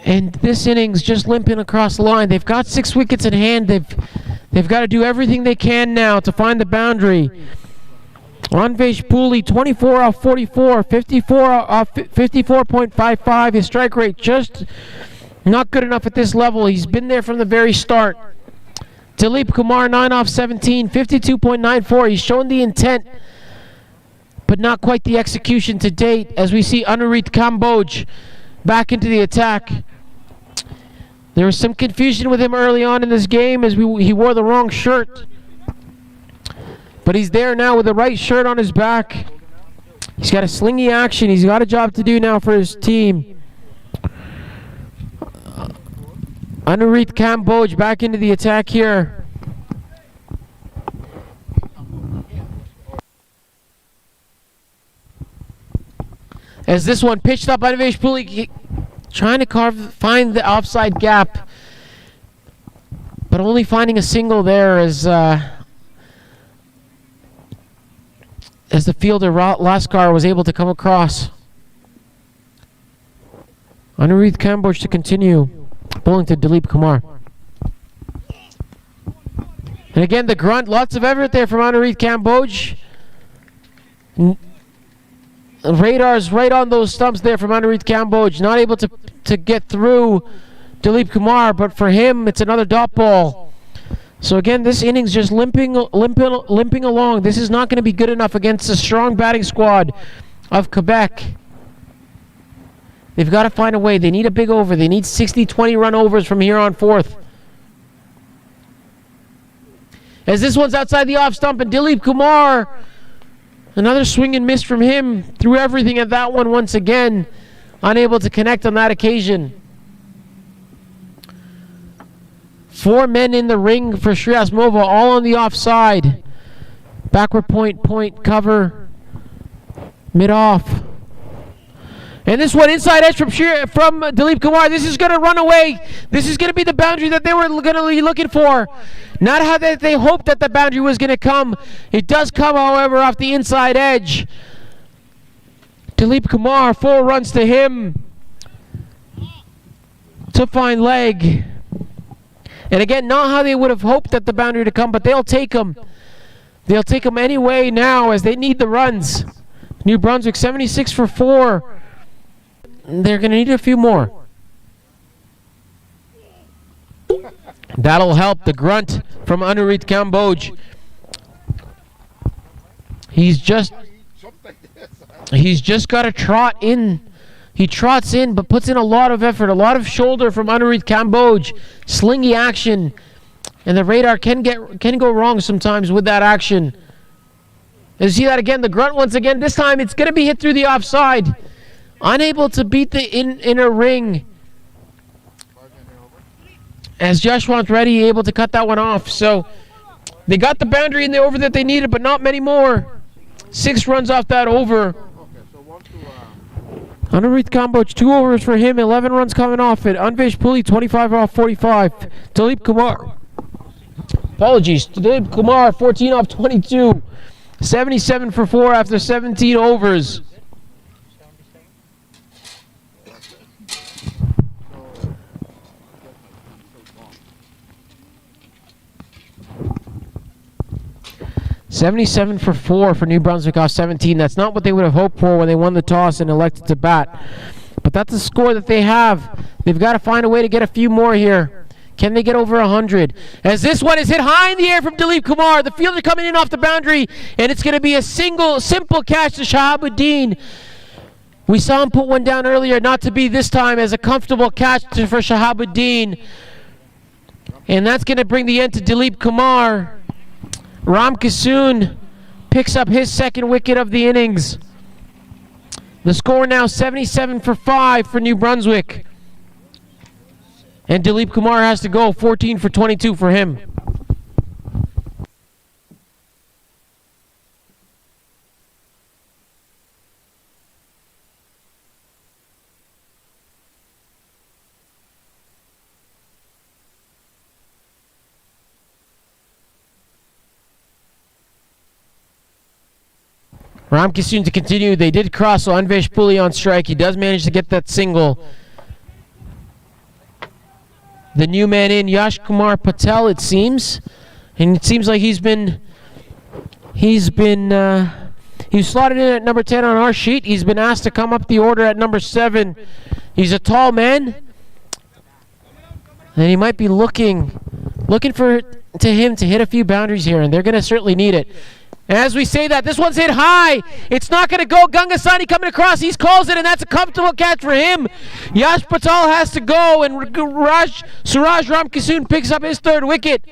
And this inning's just limping across the line. They've got 6 wickets in hand. They've got to do everything they can now to find the boundary. Anvesh Pooley, 24 off 44, 54 off 54.55. His strike rate just not good enough at this level. He's been there from the very start. Dilip Kumar, 9 off 17, 52.94. He's shown the intent, but not quite the execution to date, as we see Anurit Kamboj back into the attack. There was some confusion with him early on in this game as he wore the wrong shirt. But he's there now with the right shirt on his back. He's got a slingy action. He's got a job to do now for his team. Anurit Kamboj back into the attack here. As this one pitched up, Anvesh Pooley trying to find the offside gap, but only finding a single there as the fielder Laskar was able to come across. Anurit Kamboj to continue, bowling to Dilip Kumar. And again, the grunt, lots of effort there from Anurit Kamboj. Radar's right on those stumps there from Anurit Kamboj. Not able to get through Dilip Kumar, but for him, it's another dot ball. So again, this inning's just limping along. This is not going to be good enough against a strong batting squad of Quebec. They've got to find a way. They need a big over. They need 60-20 run overs from here on forth. As this one's outside the off stump, and Dilip Kumar, another swing and miss from him, threw everything at that one once again, unable to connect on that occasion. 4 men in the ring for Shreyas Mova, all on the offside. Backward point, cover, mid-off. And this one inside edge from Dilip Kumar. This is going to run away. This is going to be the boundary that they were going to be looking for. Not how they hoped that the boundary was going to come. It does come, however, off the inside edge. Dilip Kumar, 4 runs to him to find leg. And again, not how they would have hoped that the boundary to come, but they'll take them. They'll take them anyway now as they need the runs. New Brunswick, 76 for 4. They're going to need a few more. That'll help. The grunt from Anurit Kamboj. He's just got to trot in. He trots in, but puts in a lot of effort, a lot of shoulder from Anurit Kamboj. Slingy action, and the radar can go wrong sometimes with that action. And you see that again, the grunt once again. This time it's going to be hit through the offside. Unable to beat the inner ring. As Jashwant Reddy able to cut that one off. So they got the boundary in the over that they needed, but not many more. 6 runs off that over. Anurit Kamboj, 2 overs for him, 11 runs coming off it. Anvesh Pooley, 25 off 45. Dilip Kumar. Apologies. Dilip Kumar, 14 off 22. 77 for 4 after 17 overs. $77 for 4 for New Brunswick off 17. That's not what they would have hoped for when they won the toss and elected to bat. But that's the score that they have. They've got to find a way to get a few more here. Can they get over 100? As this one is hit high in the air from Dilip Kumar. The fielder coming in off the boundary, and it's going to be a simple catch to Shahabuddin. We saw him put one down earlier, not to be this time as a comfortable catch for Shahabuddin. And that's going to bring the end to Dilip Kumar. Ram Kissoon picks up his second wicket of the innings. The score now 77 for 5 for New Brunswick. And Dilip Kumar has to go 14 for 22 for him. Ramkisoon to continue. They did cross, so Anvesh Puli on strike. He does manage to get that single. The new man in, Yash Kumar Patel, it seems. And it seems like he was slotted in at number 10 on our sheet. He's been asked to come up the order at number 7. He's a tall man. And he might be looking for him to hit a few boundaries here, and they're going to certainly need it. As we say that, this one's hit high. It's not going to go. Gangasani coming across. He calls it, and that's a comfortable catch for him. Yash Patel has to go, and Suraj Ramkisoon picks up his 3rd wicket.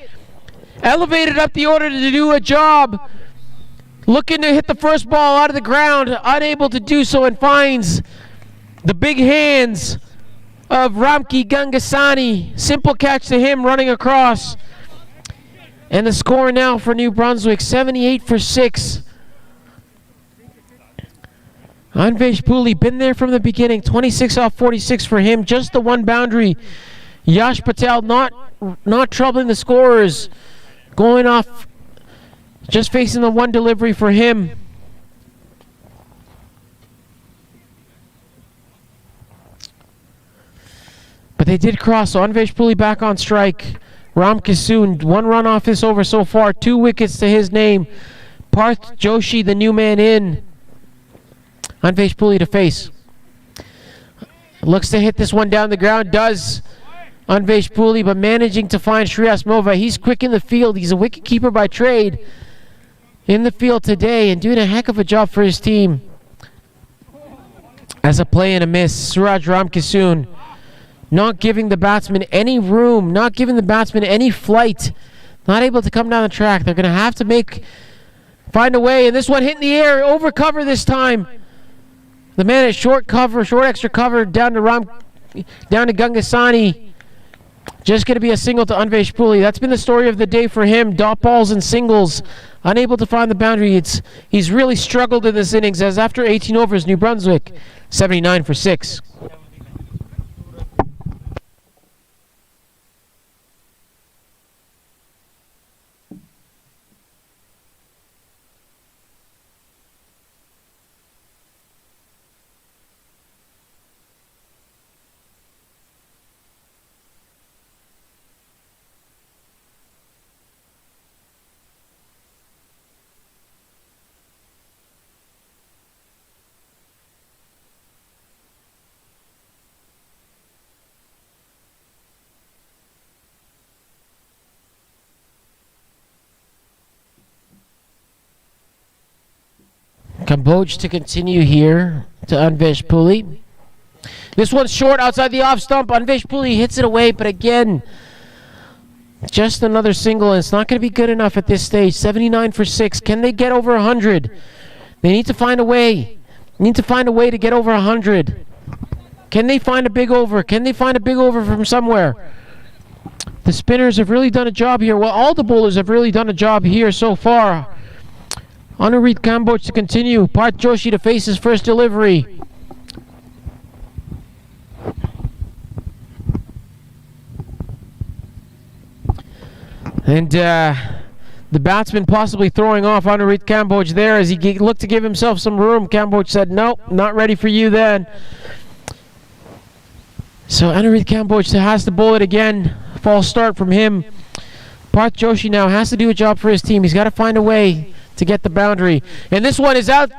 Elevated up the order to do a job. Looking to hit the first ball out of the ground. Unable to do so, and finds the big hands of Ramki Gangasani. Simple catch to him running across. And the score now for New Brunswick, 78 for 6. Anvesh Puli, been there from the beginning, 26 off 46 for him, just the one boundary. Yash Patel not troubling the scorers, going off, just facing the one delivery for him. But they did cross, so Anvesh Puli back on strike. Ramkisoon, 1 run off this over so far, 2 wickets to his name. Parth Joshi, the new man in. Anvesh Puli to face. Looks to hit this one down the ground, does Anvesh Puli, but managing to find Shreyas Mova. He's quick in the field. He's a wicketkeeper by trade in the field today and doing a heck of a job for his team. As a play and a miss, Suraj Ramkisoon not giving the batsman any room, not giving the batsman any flight, not able to come down the track. They're going to have to find a way, and this one hit in the air, over cover this time. The man at short extra cover, down to Gangasani. Just going to be a single to Anvesh Puli. That's been the story of the day for him. Dot balls and singles, unable to find the boundary. He's really struggled in this innings, as after 18 overs, New Brunswick, 79 for 6. Kamboj to continue here to Anvesh Puli. This one's short outside the off stump. Anvesh Puli hits it away, but again, just another single, and it's not going to be good enough at this stage. 79 for 6. Can they get over 100? They need to find a way. To get over 100. Can they find a big over? Can they find a big over from somewhere? The spinners have really done a job here. Well, all the bowlers have really done a job here so far. Anurit Kamboj to continue. Parth Joshi to face his first delivery. And the batsman possibly throwing off Anurit Kamboj there as he looked to give himself some room. Kamboj said, nope, not ready for you then. So Anurit Kamboj has to bowl it again. False start from him. Parth Joshi now has to do a job for his team. He's got to find a way to get the boundary. And this one is out.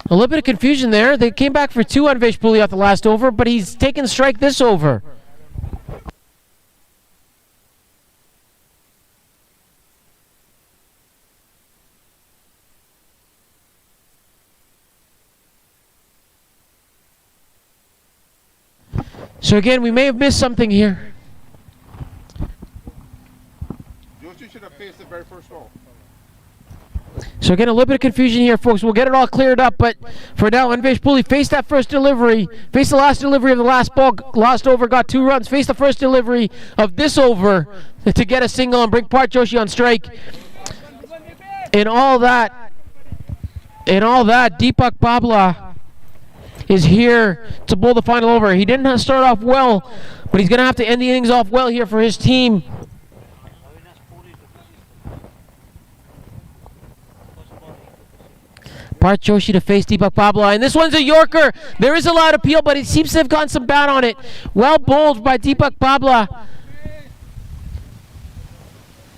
A little bit of confusion there. They came back for 2 on Veshpuli off the last over, but he's taken strike this over. So again, we may have missed something here. Joshi should have faced the very first ball. So again, a little bit of confusion here, folks. We'll get it all cleared up, but for now, Anvesh Puli faced that first delivery, faced the last delivery of the last ball, last over, got 2 runs, faced the first delivery of this over to get a single and bring Parth Joshi on strike. In all that, Deepak Babla is here to bowl the final over. He didn't start off well, but he's going to have to end the innings off well here for his team. Parth Joshi to face Deepak Babla, and this one's a Yorker. There is a loud appeal, but it seems to have gotten some bat on it. Well bowled by Deepak Babla.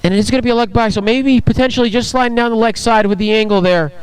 And it's going to be a leg back, so maybe potentially just sliding down the leg side with the angle there.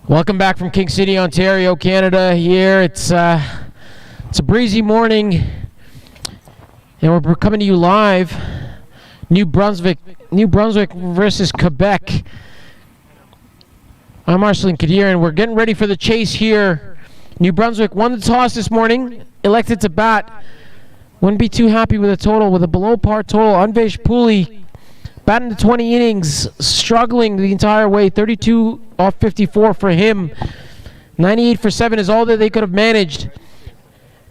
Welcome back from King City, Ontario, Canada. Here it's a breezy morning, and we're coming to you live. New Brunswick versus Quebec. I'm Marcelin Kadir, and we're getting ready for the chase here. New Brunswick won the toss this morning, elected to bat. Wouldn't be too happy with a total, with a below par total. Anvesh Pooley batting the 20 innings, struggling the entire way. 32 off 54 for him. 98 for 7 is all that they could have managed.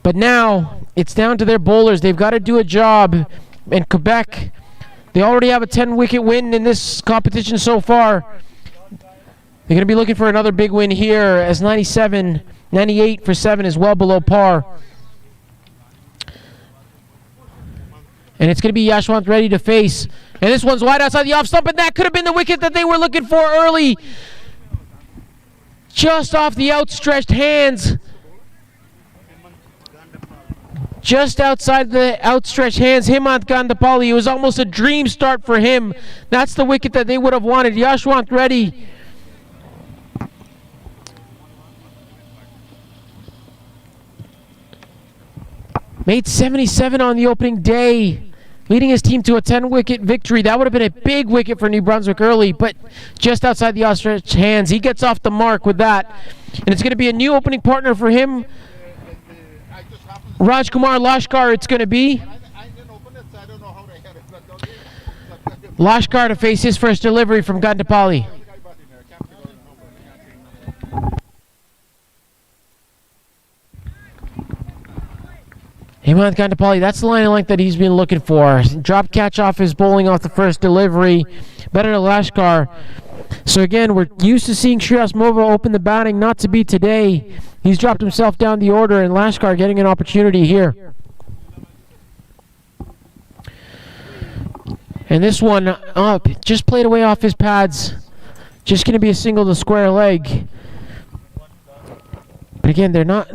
But now it's down to their bowlers. They've got to do a job. And Quebec, they already have a 10-wicket win in this competition so far. They're going to be looking for another big win here, as 98 for 7 is well below par. And it's going to be Yashwant Reddy to face. And this one's wide outside the off stump, and that could have been the wicket that they were looking for early. Just off the outstretched hands. Just outside the outstretched hands, Hemant Gandapalli. It was almost a dream start for him. That's the wicket that they would have wanted. Yashwant Reddy. Made 77 on the opening day, leading his team to a 10-wicket victory. That would have been a big wicket for New Brunswick early, but just outside the outstretched hands. He gets off the mark with that. And it's going to be a new opening partner for him. Rajkumar Lashkar it's going to be. Lashkar to face his first delivery from Gandapalli. Hemant Gandapalli, that's the line of length that he's been looking for. Drop catch off his bowling off the first delivery. Better to Lashkar. So again, we're used to seeing Shreyas Mova open the batting, not to be today. He's dropped himself down the order, and Lashkar getting an opportunity here. And this one up, just played away off his pads. Just going to be a single to square leg. But again, they're not...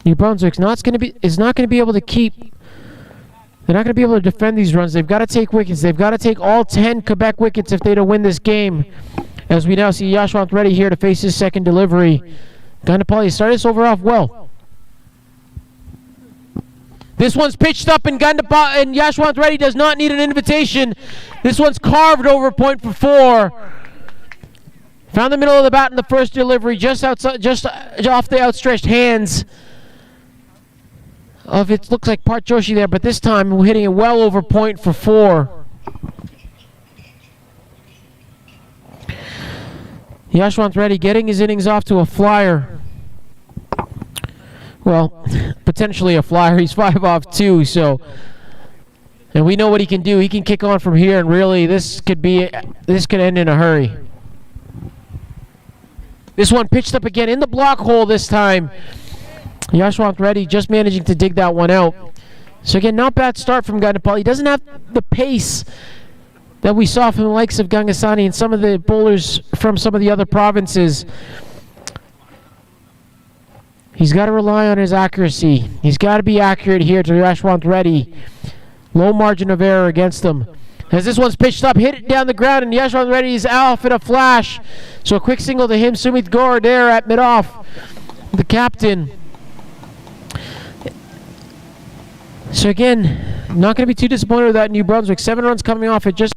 New Brunswick's not going to be able to keep. They're not going to be able to defend these runs. They've got to take wickets. They've got to take all 10 Quebec wickets if they're to win this game. As we now see Yashwant Reddy here to face his second delivery. Gandapalli started this over off well. This one's pitched up, and Yashwant Reddy does not need an invitation. This one's carved over point for 4. Found the middle of the bat in the first delivery, just outside, just off the outstretched hands of it. Looks like Part Joshi there, but this time we're hitting it well over point for 4. Yashwant Reddy getting his innings off to a flyer. Well, potentially a flyer. He's 5 off 2, so, and we know what he can do. He can kick on from here, and really this could end in a hurry. This one pitched up again in the block hole this time. Yashwant Reddy just managing to dig that one out. So again, not bad start from Gandapalli. He doesn't have the pace that we saw from the likes of Gangasani and some of the bowlers from some of the other provinces. He's got to rely on his accuracy. He's got to be accurate here to Yashwant Reddy. Low margin of error against him. As this one's pitched up, hit it down the ground, and Yashwant Reddy is off in a flash. So a quick single to him. Sumit Gaur there at mid-off, the captain. So again, not going to be too disappointed with that New Brunswick. 7 runs coming off it. Just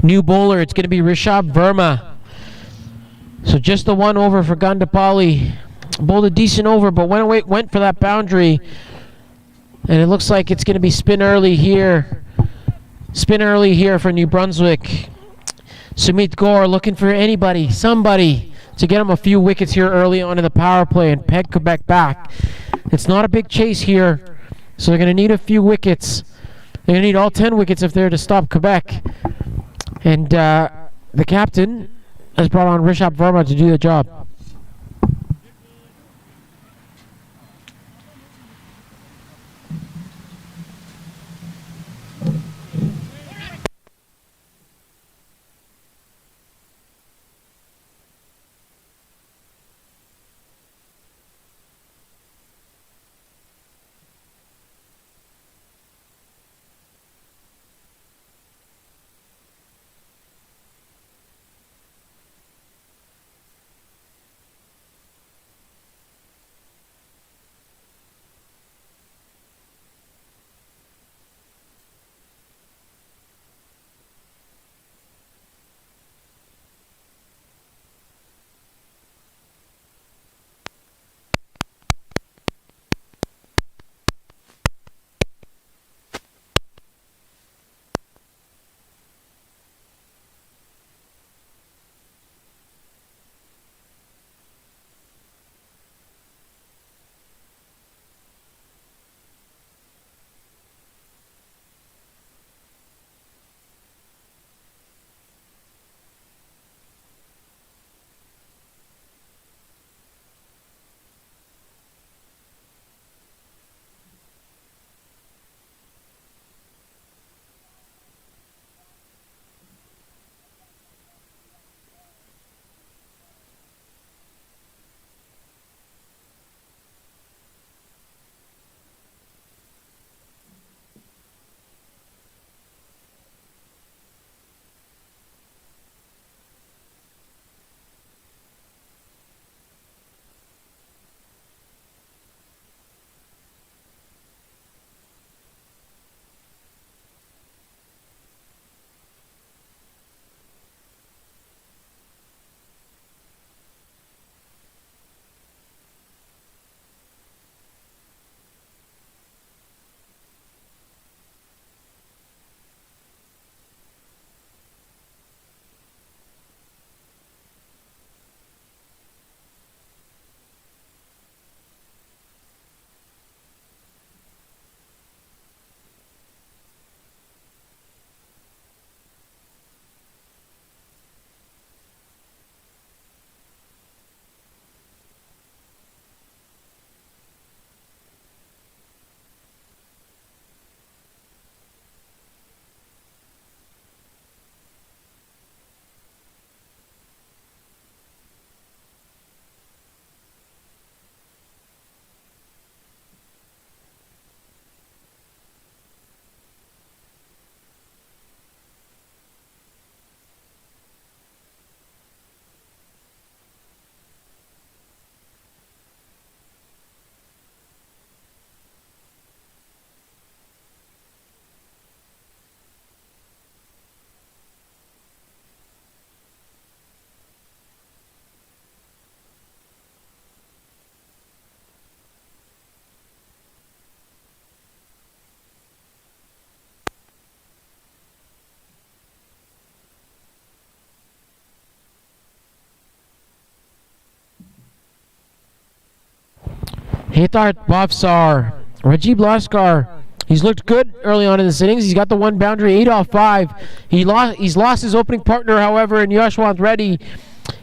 New bowler, it's going to be Rishabh Verma. So just the one over for Gandapalli. Bowled a decent over, but went for that boundary. And it looks like it's going to be spin early here. Spin early here for New Brunswick. Sumit Gore looking for somebody to get him a few wickets here early on in the power play and peg Quebec back. It's not a big chase here, so they're going to need a few wickets. They're going to need all 10 wickets if they're to stop Quebec. And the captain has brought on Rishabh Verma to do the job. Hitar Bhavsar, Rajiv Laskar. He's looked good early on in this innings. He's got the one boundary, 8 off 5. He's lost his opening partner, however, in Yashwant Reddy.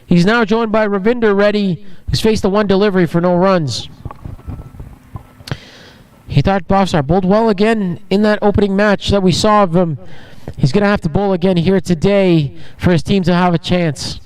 He's now joined by Ravinder Reddy, who's faced the one delivery for no runs. Hitar Bhavsar bowled well again in that opening match that we saw of him. He's going to have to bowl again here today for his team to have a chance.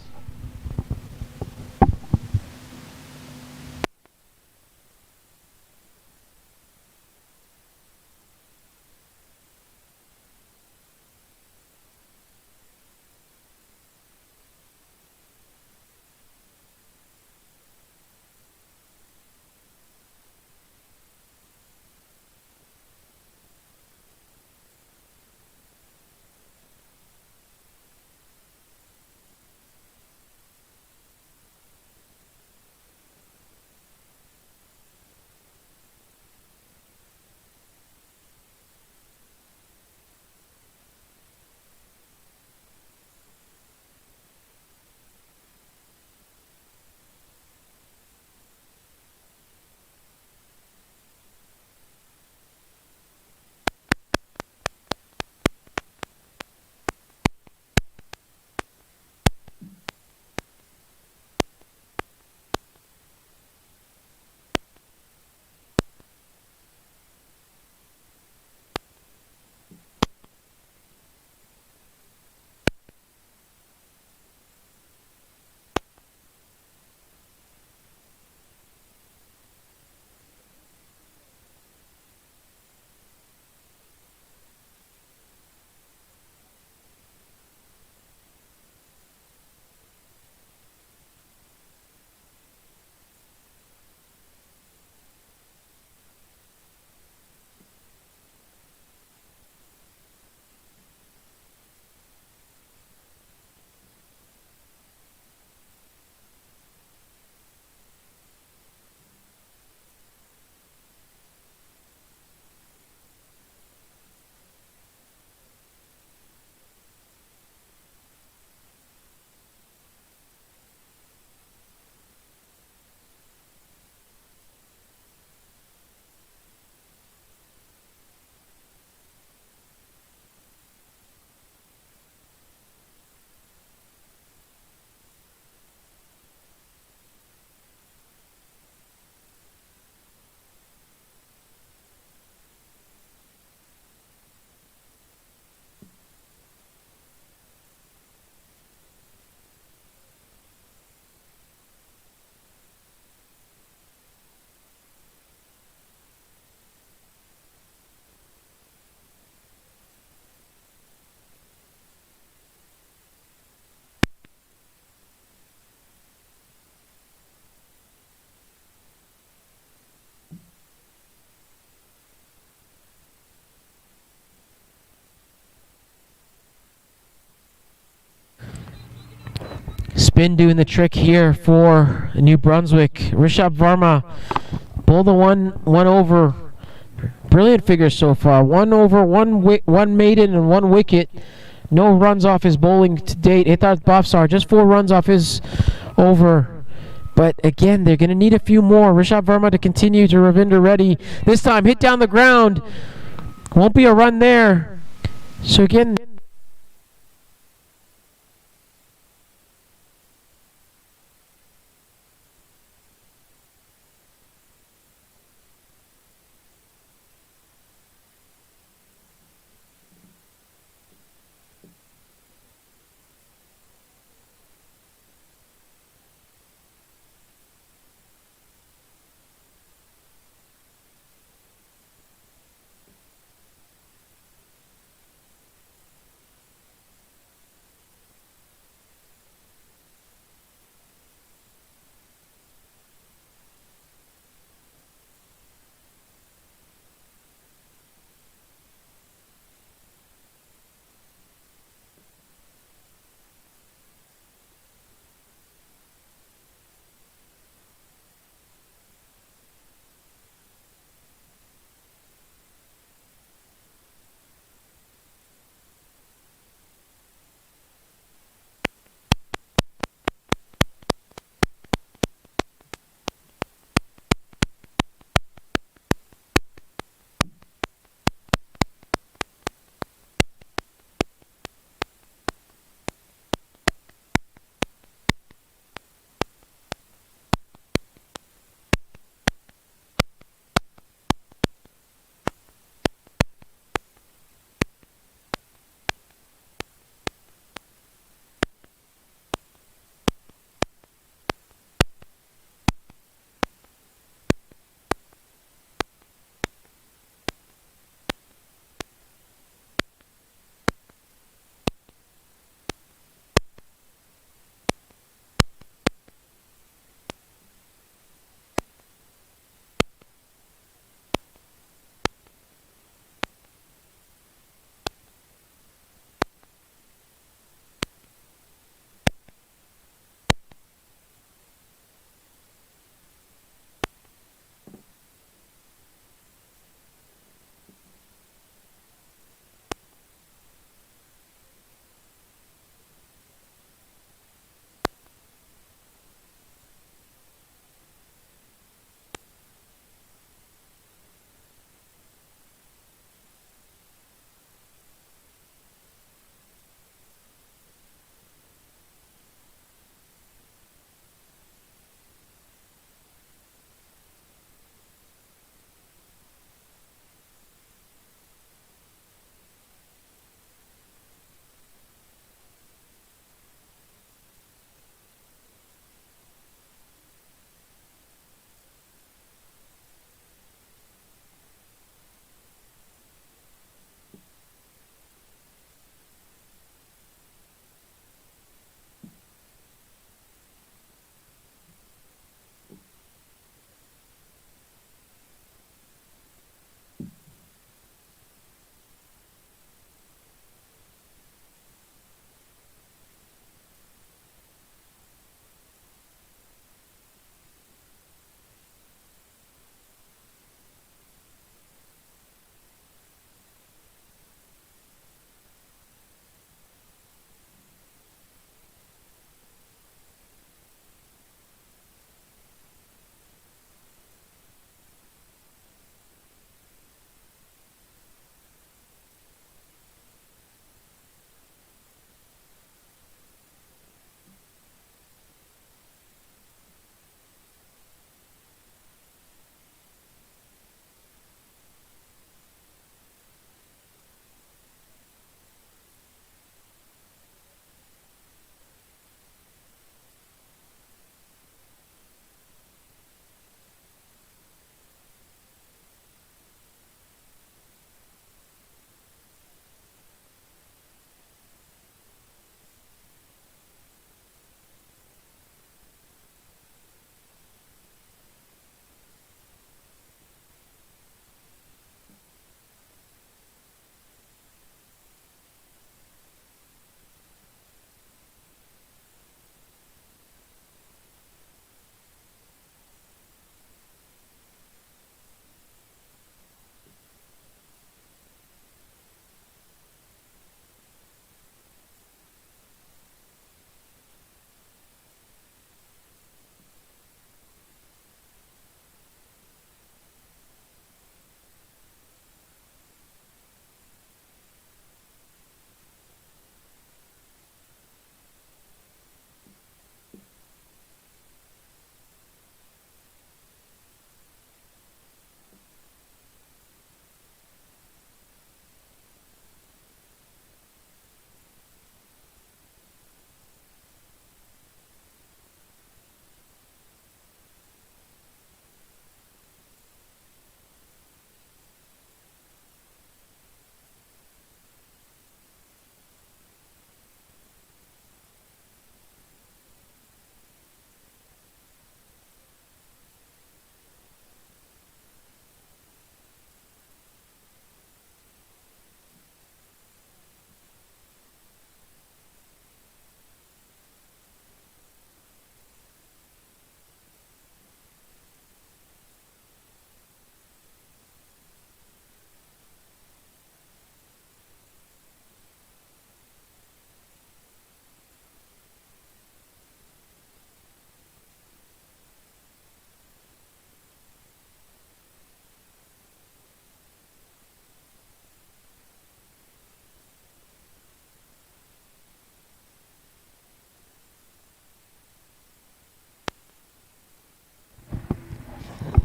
Spin doing the trick here for New Brunswick. Rishabh Varma bowled the one over. Brilliant figure so far. One over, one maiden, and one wicket. No runs off his bowling to date. Hitat Bafsar, just 4 runs off his over. But again, they're going to need a few more. Rishabh Varma to continue to Ravinder Reddy. This time, hit down the ground. Won't be a run there. So again,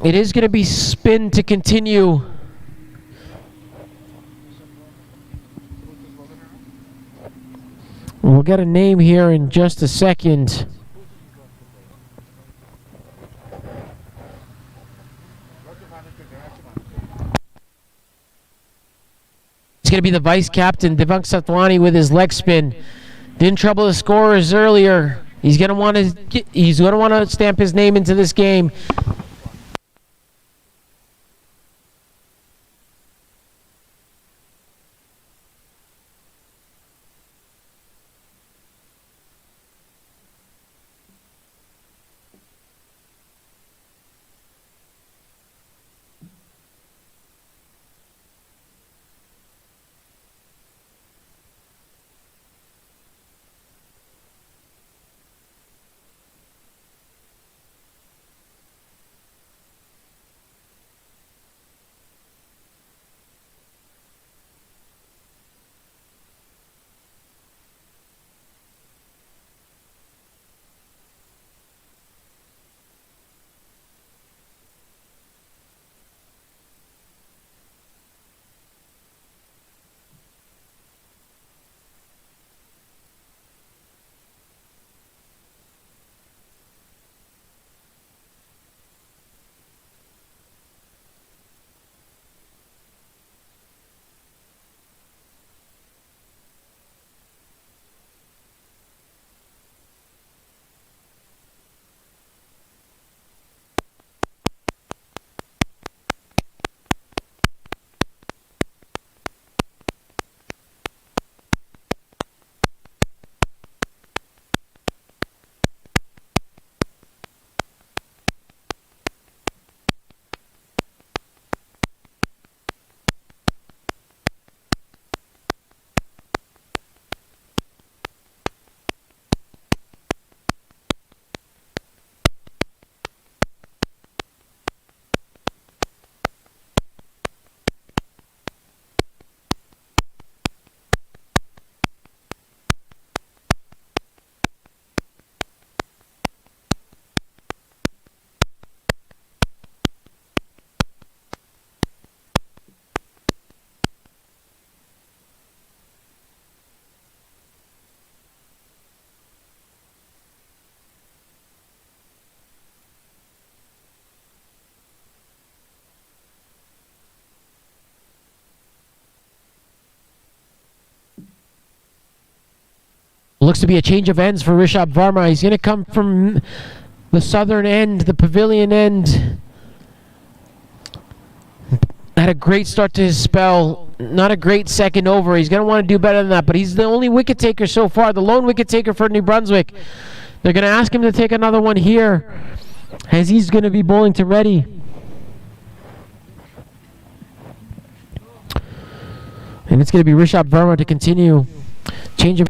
It is going to be spin to continue. We'll get a name here in just a second. It's going to be the vice captain, Devang Satwani, with his leg spin. Didn't trouble the scorers earlier. He's going to want to stamp his name into this game. Looks to be a change of ends for Rishabh Varma. He's going to come from the southern end, the pavilion end. Had a great start to his spell. Not a great second over. He's going to want to do better than that, but he's the only wicket taker so far, the lone wicket taker for New Brunswick. They're going to ask him to take another one here, as he's going to be bowling to Reddy. And it's going to be Rishabh Varma to continue. Change of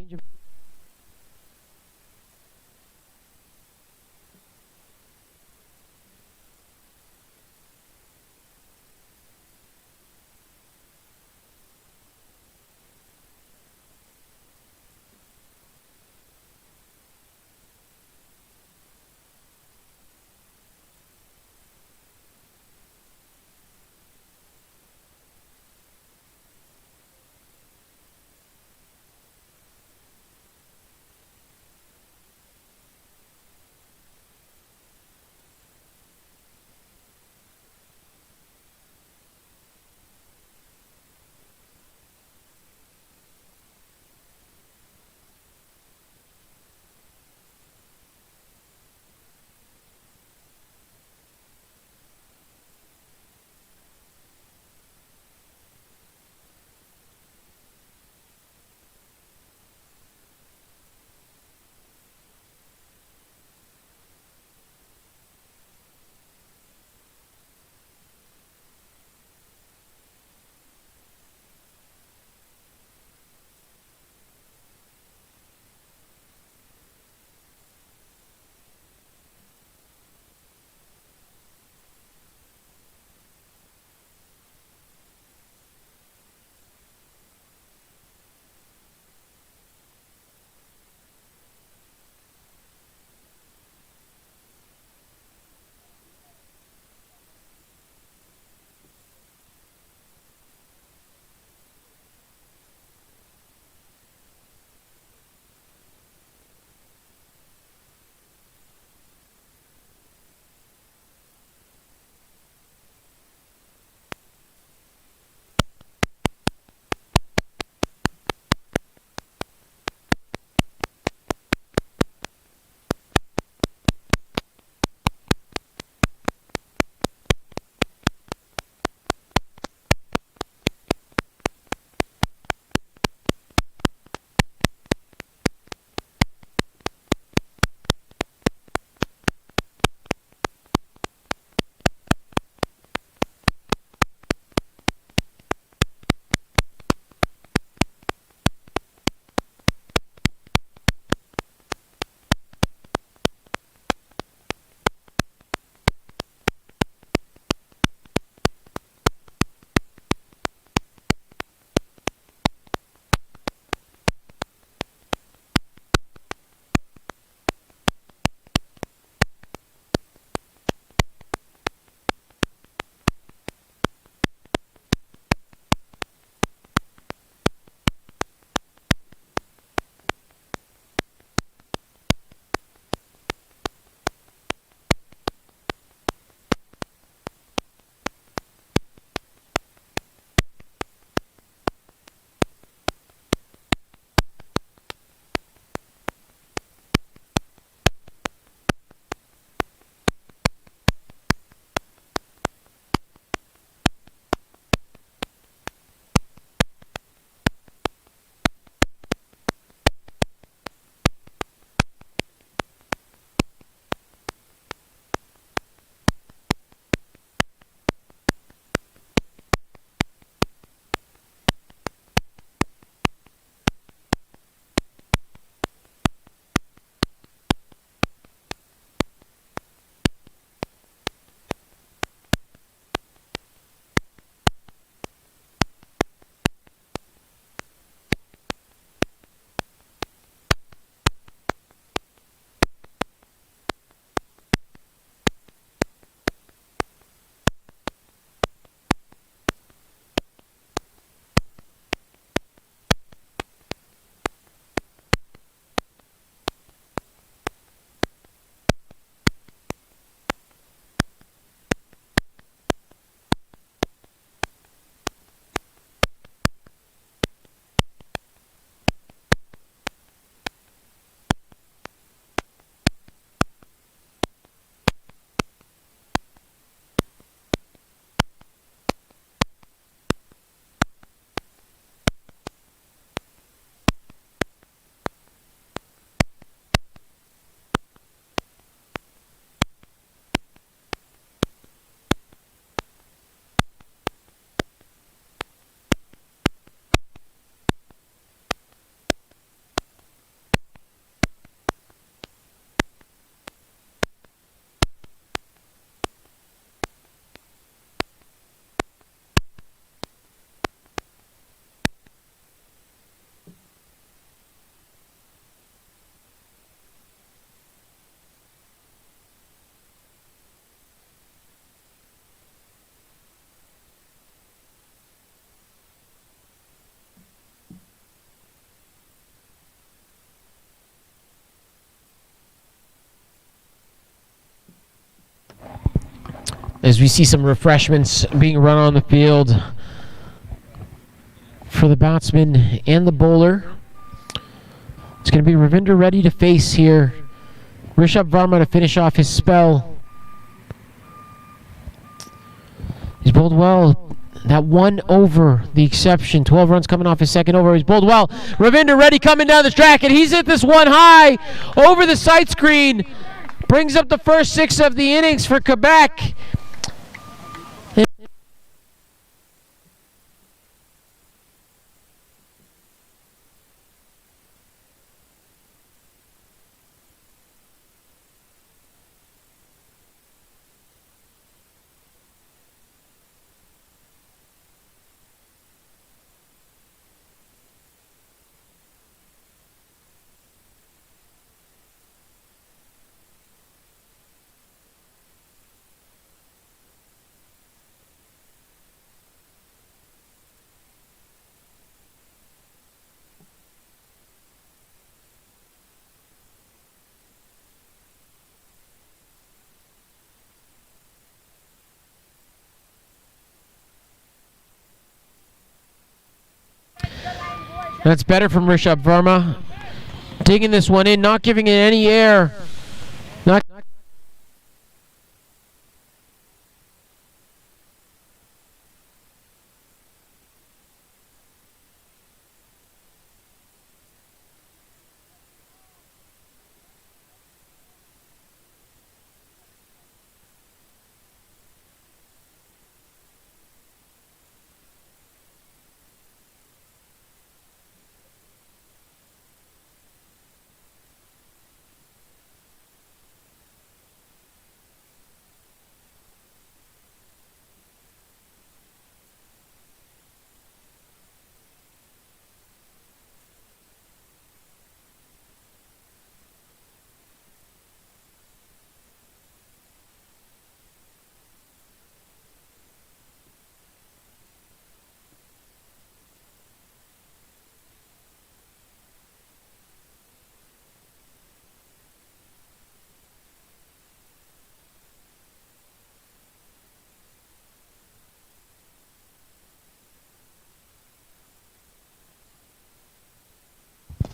as we see some refreshments being run on the field for the batsman and the bowler. It's going to be Ravinder ready to face here. Rishabh Varma to finish off his spell. He's bowled well. That one over the exception. 12 runs coming off his second over. He's bowled well. Ravinder ready coming down the track, and he's hit this one high over the sight screen. Brings up the first 6 of the innings for Quebec. That's better from Rishabh Varma. Digging this one in, not giving it any air. Not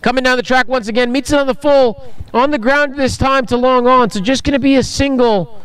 coming down the track once again, meets it on the full, on the ground this time to long on, so just going to be a single.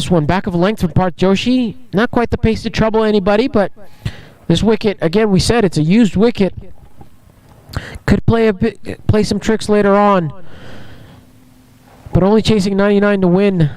This one back of length from Parth Joshi. Not quite the pace to trouble anybody, but this wicket, again, we said it's a used wicket. Could play some tricks later on. But only chasing 99 to win.